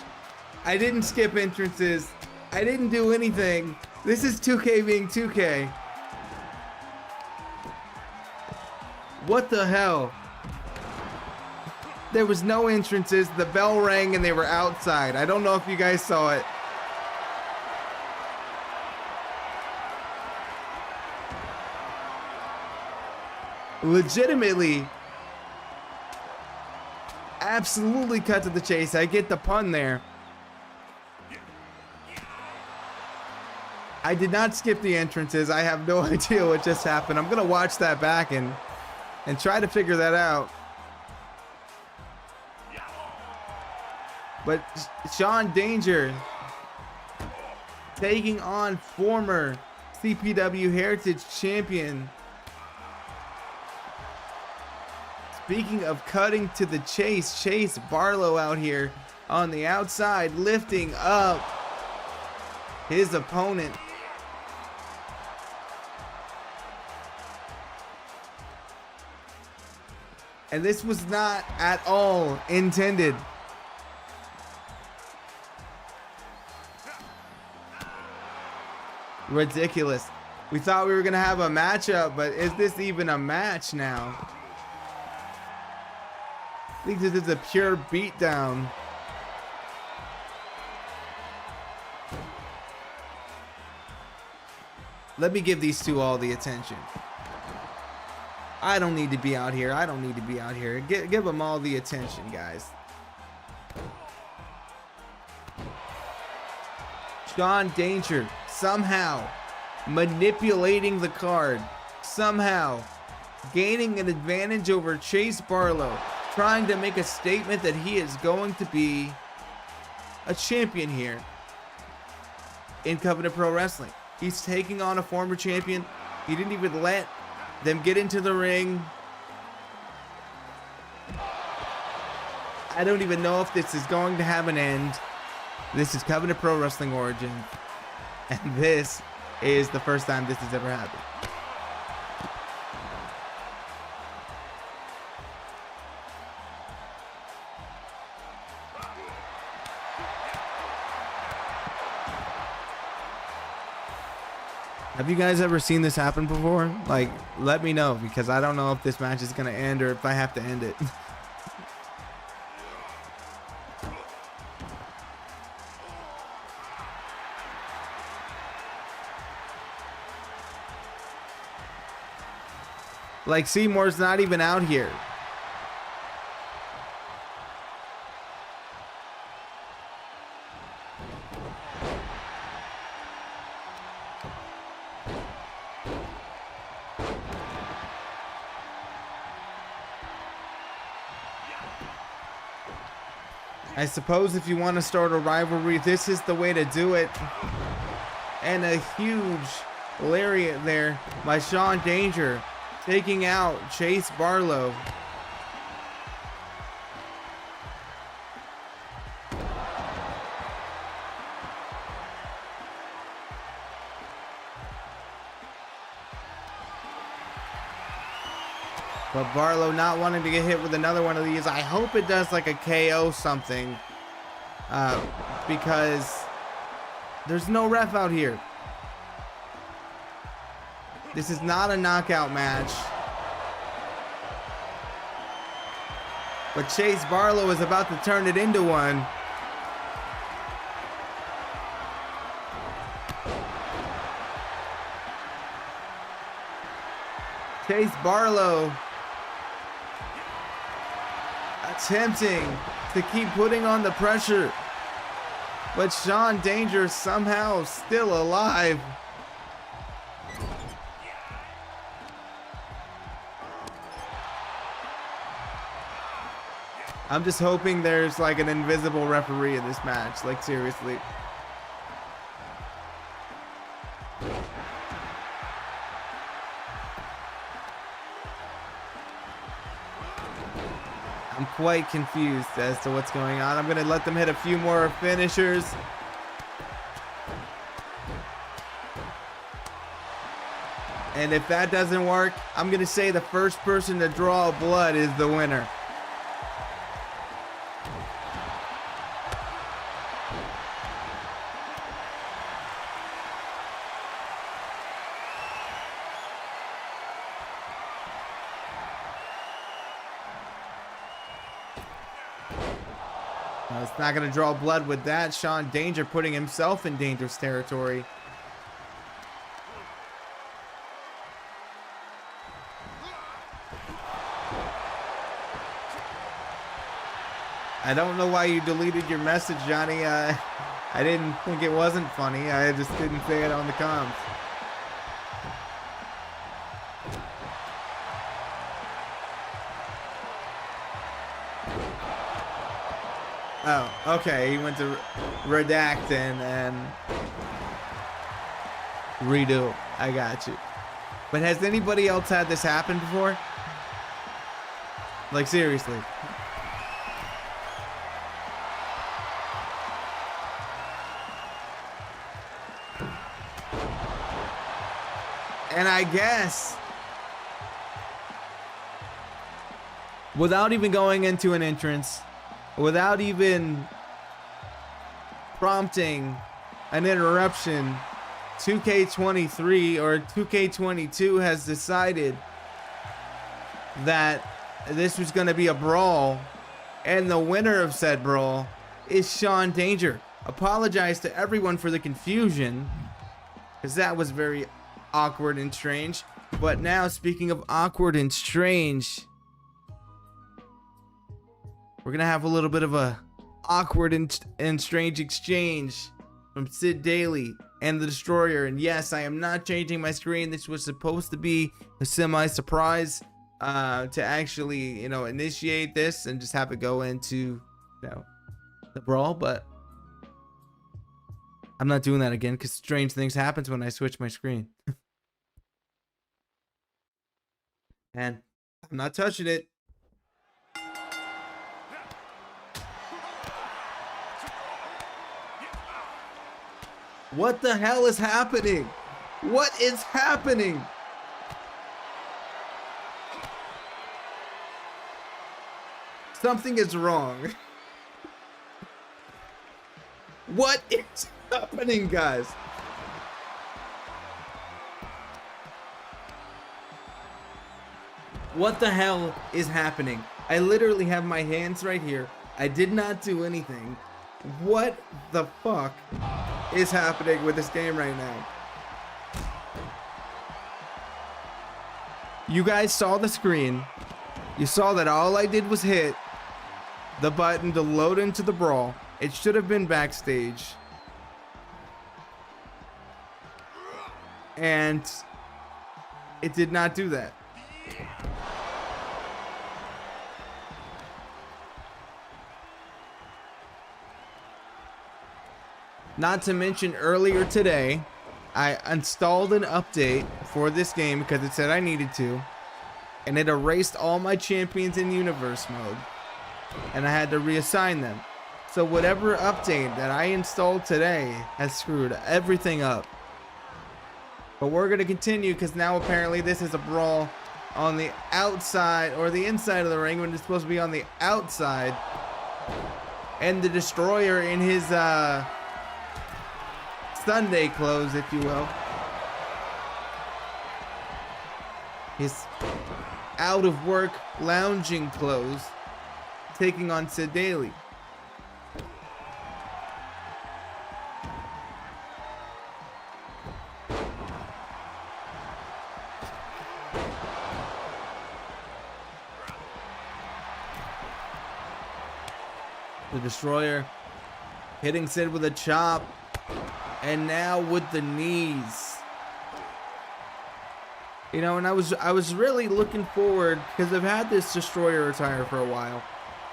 I didn't skip entrances. I didn't do anything. This is 2K being 2K. What the hell? There was no entrances. The bell rang and they were outside. I don't know if you guys saw it. Legitimately, absolutely cut to the chase. I get the pun there. I did not skip the entrances. I have no idea what just happened. I'm gonna watch that back and try to figure that out. But Sean Danger taking on former CPW Heritage Champion. Speaking of cutting to the chase, Chase Barlow out here on the outside, lifting up his opponent. And this was not at all intended. Ridiculous. We thought we were gonna have a matchup, but is this even a match now? I think this is a pure beatdown. Let me give these two all the attention. I don't need to be out here. I don't need to be out here. Give them all the attention, guys. Sean Danger somehow manipulating the card. Somehow gaining an advantage over Chase Barlow, trying to make a statement that he is going to be a champion here in Covenant Pro Wrestling. He's taking on a former champion. He didn't even let them get into the ring. I don't even know if this is going to have an end. This is Covenant Pro Wrestling Origins, and this is the first time this has ever happened. Have you guys ever seen this happen before? Like, let me know, because I don't know if this match is going to end or if I have to end it. Like, Seymour's not even out here. I suppose if you want to start a rivalry, this is the way to do it. And a huge lariat there by Sean Danger, taking out Chase Barlow. But Barlow not wanting to get hit with another one of these. I hope it does like a KO something. Because there's no ref out here. This is not a knockout match. But Chase Barlow is about to turn it into one. Chase Barlow attempting to keep putting on the pressure, but Sean Danger somehow still alive. I'm just hoping there's like an invisible referee in this match, like seriously. I'm quite confused as to what's going on. I'm going to let them hit a few more finishers. And if that doesn't work, I'm going to say the first person to draw blood is the winner. It's not going to draw blood with that. Sean Danger putting himself in dangerous territory. I don't know why you deleted your message, Johnny. I didn't think it wasn't funny. I just didn't say it on the comms. Oh, okay. He went to redact and redo. I got you. But has anybody else had this happen before? Like, seriously. And I guess, without even going into an entrance, without even prompting an interruption, 2K23 or 2K22 has decided that this was going to be a brawl, and the winner of said brawl is Sean Danger. Apologize to everyone for the confusion, because that was very awkward and strange. But now, speaking of awkward and strange, we're gonna have a little bit of a awkward and strange exchange from Sid Daly and the Destroyer. And yes, I am not changing my screen. This was supposed to be a semi-surprise, to actually, initiate this and just have it go into, the brawl. But I'm not doing that again because strange things happens when I switch my screen. And I'm not touching it. What the hell is happening? What is happening? Something is wrong. What is happening, guys? What the hell is happening? I literally have my hands right here. I did not do anything. What the fuck is happening with this game right now? You guys saw the screen. You saw that all I did was hit the button to load into the brawl. It should have been backstage. And it did not do that. Not to mention earlier today, I installed an update for this game because it said I needed to, and it erased all my champions in universe mode, and I had to reassign them. So whatever update that I installed today has screwed everything up. But we're going to continue because now apparently this is a brawl on the outside or the inside of the ring when it's supposed to be on the outside. And the Destroyer in his Sunday clothes, if you will. His out of work lounging clothes, taking on Sid Daly. The Destroyer hitting Sid with a chop. And now with the knees. And I was really looking forward, because I've had this Destroyer attire for a while.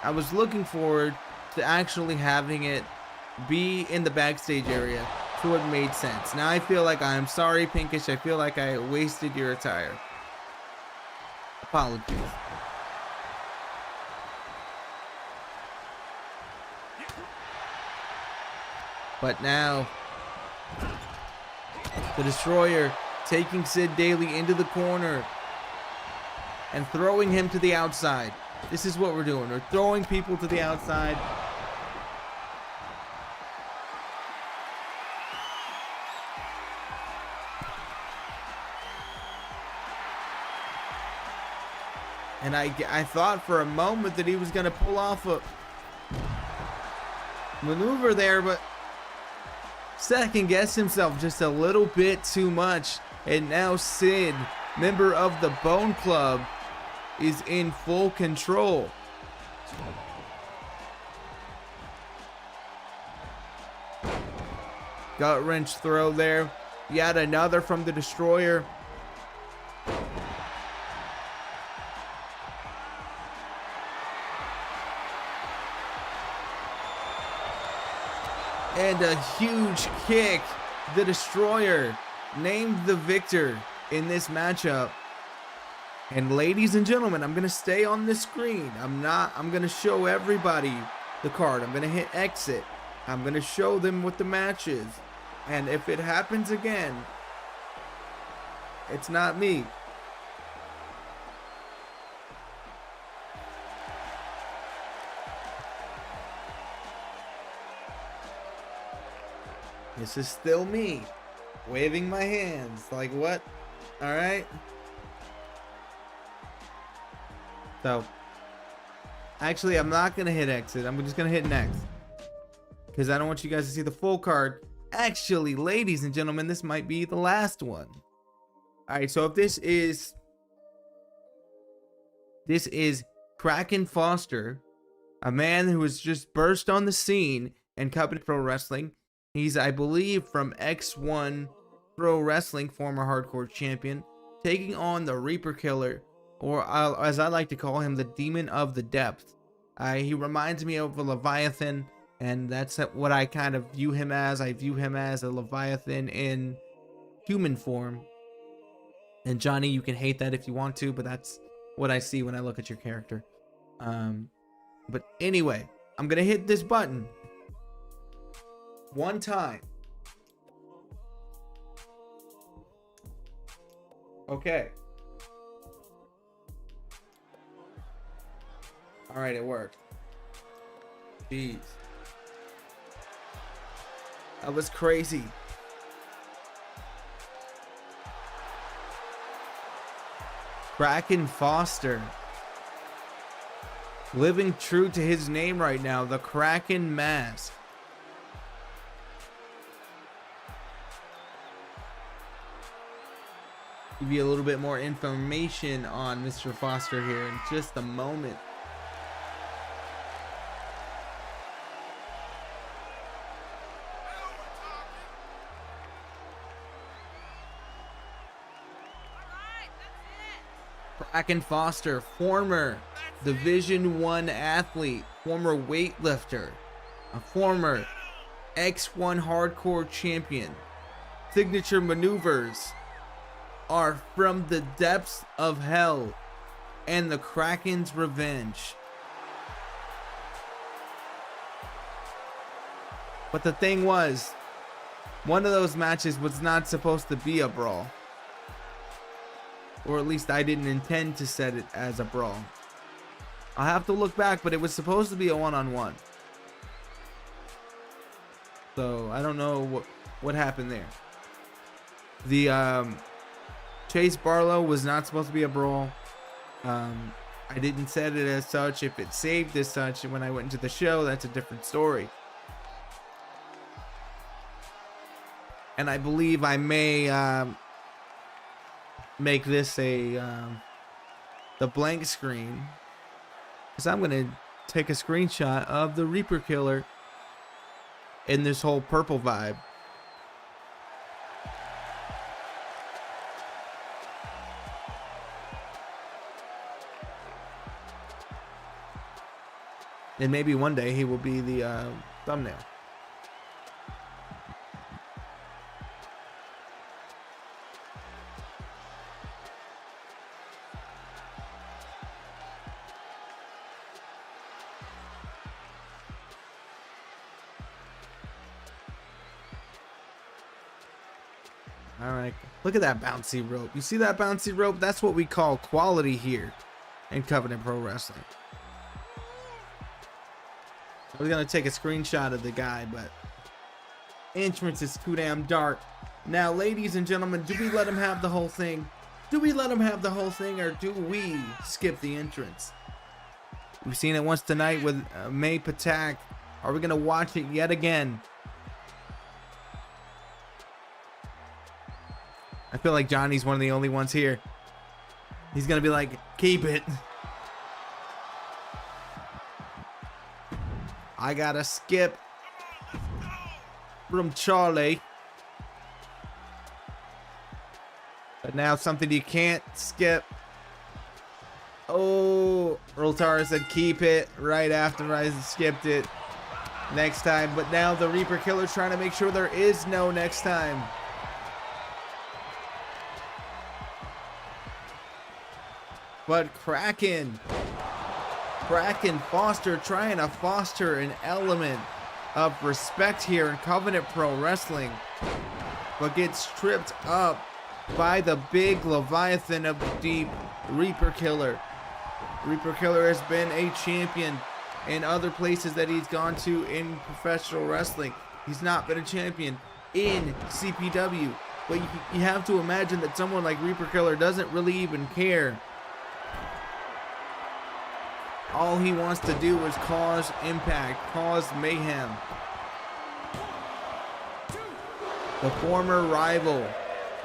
I was looking forward to actually having it be in the backstage area, so it made sense. Now I feel like I'm sorry, Pinkish. I feel like I wasted your attire. Apologies. But now the Destroyer taking Sid Daly into the corner and throwing him to the outside. This is what we're doing. We're throwing people to the outside. And I thought for a moment that he was going to pull off a maneuver there, but second guessed himself just a little bit too much. And now Sid, member of the Bone Club, is in full control. Gut wrench throw there. Yet another from the Destroyer. And a huge kick. The Destroyer named the victor in this matchup. And ladies and gentlemen, I'm going to stay on the screen. I'm going to show everybody the card. I'm going to hit exit. I'm going to show them what the match is. And if it happens again, it's not me. This is still me, waving my hands, like what? Alright? So, actually I'm not going to hit exit, I'm just going to hit next. Because I don't want you guys to see the full card. Actually, ladies and gentlemen, this might be the last one. Alright, so if this is Kraken Foster, a man who has just burst on the scene in Covenant Pro Wrestling. He's, I believe, from X1 Pro Wrestling, former hardcore champion, taking on the Reaper Killer, or as I like to call him, the demon of the depth. He reminds me of a Leviathan, and that's what I kind of view him as. I view him as a Leviathan in human form. And Johnny, you can hate that if you want to, but that's what I see when I look at your character. But anyway, I'm gonna hit this button one time. Okay. All right, it worked. Jeez. That was crazy. Kraken Foster. Living true to his name right now, the Kraken Mask. Give you a little bit more information on Mr. Foster here in just a moment. Kraken Foster, former Division I athlete, former weightlifter, a former X1 hardcore champion. Signature maneuvers are From the Depths of Hell and the Kraken's Revenge. But the thing was, one of those matches was not supposed to be a brawl. Or at least I didn't intend to set it as a brawl. I'll have to look back, but it was supposed to be a one-on-one. So I don't know what happened there. The Chase Barlow was not supposed to be a brawl. I didn't set it as such. If it saved as such when I went into the show, that's a different story. And I believe I may make this the blank screen, because I'm gonna take a screenshot of the Reaper Killer in this whole purple vibe. And maybe one day he will be the thumbnail. All right, look at that bouncy rope. You see that bouncy rope? That's what we call quality here in Covenant Pro Wrestling. I was gonna take a screenshot of the guy, but entrance is too damn dark. Now, ladies and gentlemen, do we let him have the whole thing? Do we let him have the whole thing, or do we skip the entrance? We've seen it once tonight with May Patak. Are we gonna watch it yet again? I feel like Johnny's one of the only ones here. He's gonna be like, keep it. I gotta skip from Charlie. But now something you can't skip. Oh, Roltara said keep it right after I skipped it next time. But now the Reaper Killer's trying to make sure there is no next time. But Kraken Foster trying to foster an element of respect here in Covenant Pro Wrestling, but gets tripped up by the big Leviathan of the Deep, Reaper Killer. Reaper Killer has been a champion in other places that he's gone to in professional wrestling. He's not been a champion in CPW, but you have to imagine that someone like Reaper Killer doesn't really even care. All he wants to do is cause impact, cause mayhem. The former rival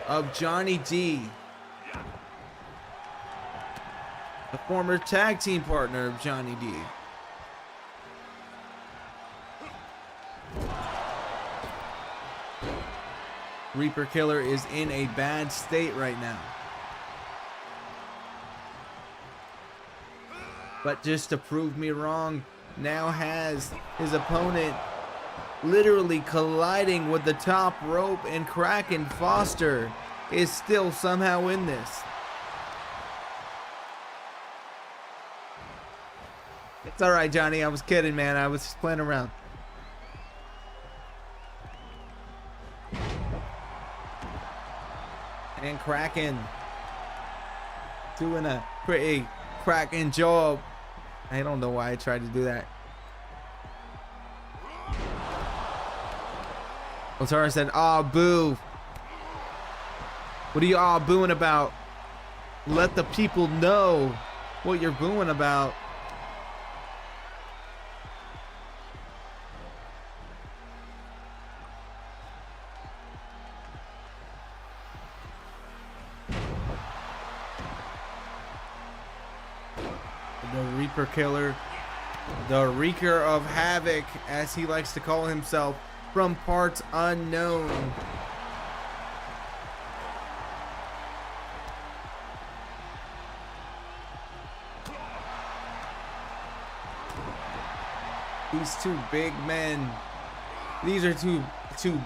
of Johnny D. The former tag team partner of Johnny D. Reaper Killer is in a bad state right now. But just to prove me wrong, now has his opponent literally colliding with the top rope, and Kraken Foster is still somehow in this. It's alright, Johnny. I was kidding, man. I was just playing around. And Kraken doing a pretty Kraken job. I don't know why I tried to do that. Otara said, "Ah, boo. What are you all booing about? Let the people know what you're booing about." The Reaper Killer, the Wreaker of Havoc, as he likes to call himself, from parts unknown. These two big men. These are two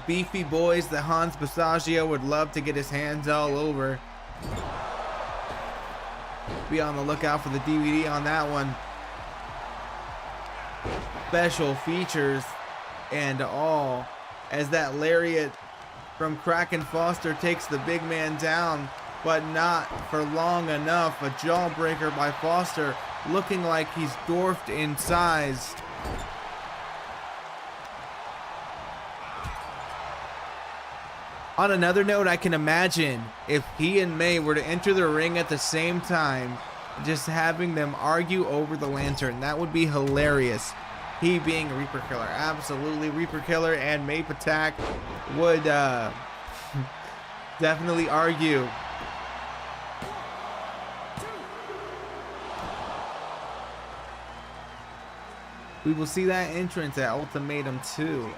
beefy boys that Hans Basagio would love to get his hands all over. Be on the lookout for the DVD on that one. Special features and all, as that lariat from Kraken Foster takes the big man down, but not for long enough. A jawbreaker by Foster, looking like he's dwarfed in size. On another note, I can imagine if he and May were to enter the ring at the same time, just having them argue over the lantern. That would be hilarious. He being Reaper Killer, absolutely Reaper Killer, and May Patak would definitely argue. We will see that entrance at Ultimatum 2.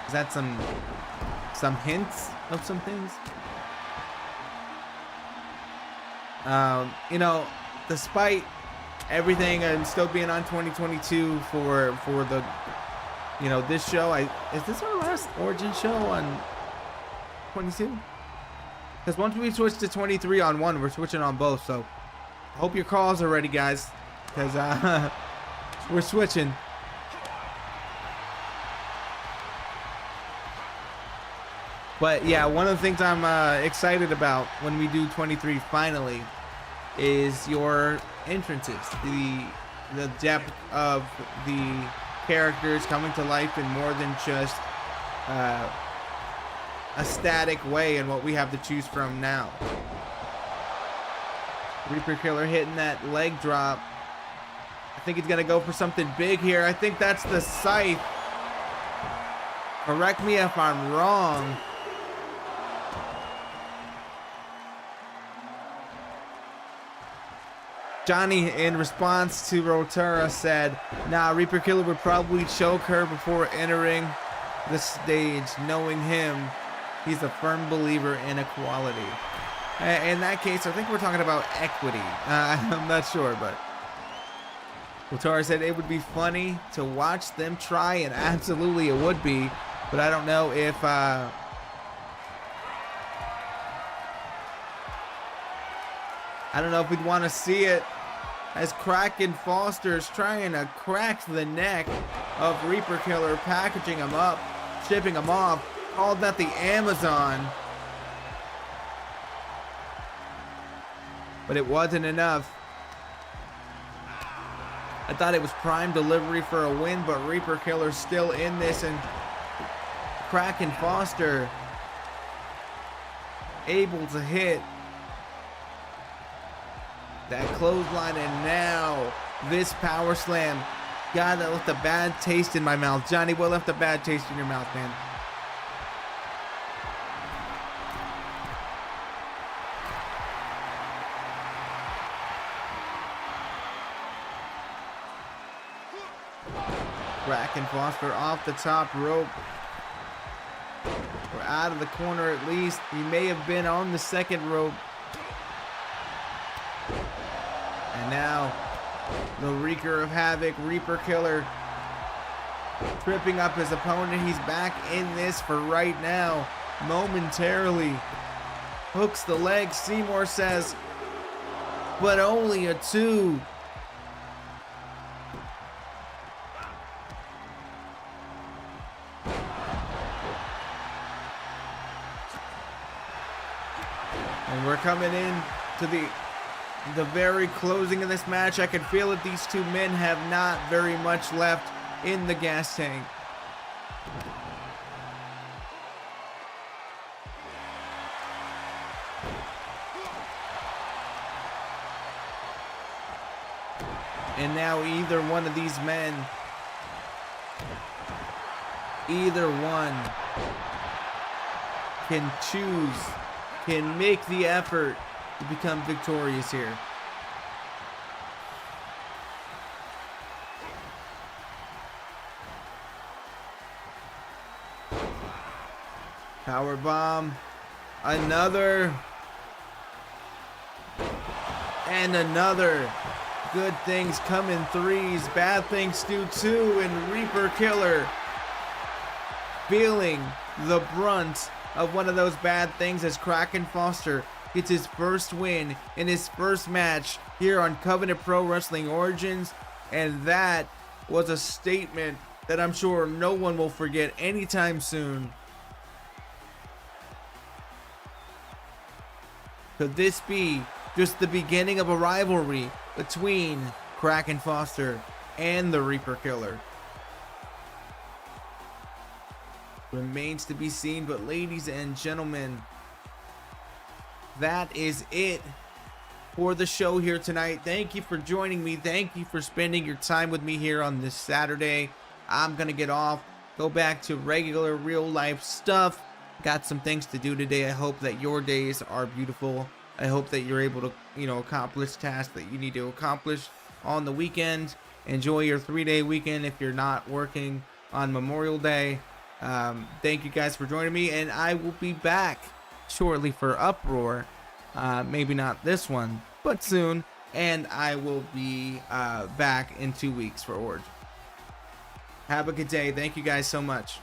Is that some hints of some things? You know, despite everything and still being on 2022 for the, you know, this show, is this our last Origin show on 22? Because once we switch to 23 on one, we're switching on both. So I hope your calls are ready, guys, because we're switching. But yeah, one of the things I'm excited about when we do 23 finally is your entrances, the depth of the characters coming to life in more than just a static way and what we have to choose from now. Reaper Killer hitting that leg drop. I think he's gonna go for something big here. I think that's the scythe. Correct me if I'm wrong. Johnny, in response to Rotara, said, "Nah, Reaper Killer would probably choke her before entering the stage. Knowing him, he's a firm believer in equality." In that case, I think we're talking about equity. I'm not sure, but Rotara said it would be funny to watch them try, and absolutely it would be, but I don't know if I don't know if we'd want to see it, as Kraken Foster's trying to crack the neck of Reaper Killer, packaging him up, shipping him off. Called that the Amazon. But it wasn't enough. I thought it was prime delivery for a win, but Reaper Killer's still in this, and Kraken Foster able to hit that clothesline, and now this power slam. God, that left a bad taste in my mouth. Johnny, what left a bad taste in your mouth, man? Kraken Foster off the top rope. We're out of the corner at least. He may have been on the second rope. And now The Wreaker of Havoc, Reaper Killer, tripping up his opponent. He's back in this for right now, momentarily. Hooks the leg, Seymour says, but only a 2. And we're coming in to the very closing of this match. I can feel that these two men have not very much left in the gas tank. And now either one of these men, either one can choose, can make the effort to become victorious here. Power bomb, another, and another. Good things come in 3s, bad things do too, and Reaper Killer feeling the brunt of one of those bad things as Kraken Foster gets his first win in his first match here on Covenant Pro Wrestling Origins. And that was a statement that I'm sure no one will forget anytime soon. Could this be just the beginning of a rivalry between Kraken Foster and the Reaper Killer? Remains to be seen, but ladies and gentlemen, that is it for the show here tonight. Thank you for joining me. Thank you for spending your time with me here on this Saturday. I'm gonna get off, go back to regular real life stuff. Got some things to do today. I hope that your days are beautiful. I hope that you're able to, accomplish tasks that you need to accomplish on the weekend. Enjoy your 3-day weekend if you're not working on Memorial Day. Thank you guys for joining me, and I will be back shortly for Uproar. Maybe not this one, but soon. And I will be back in 2 weeks for Origin. Have a good day. Thank you guys so much.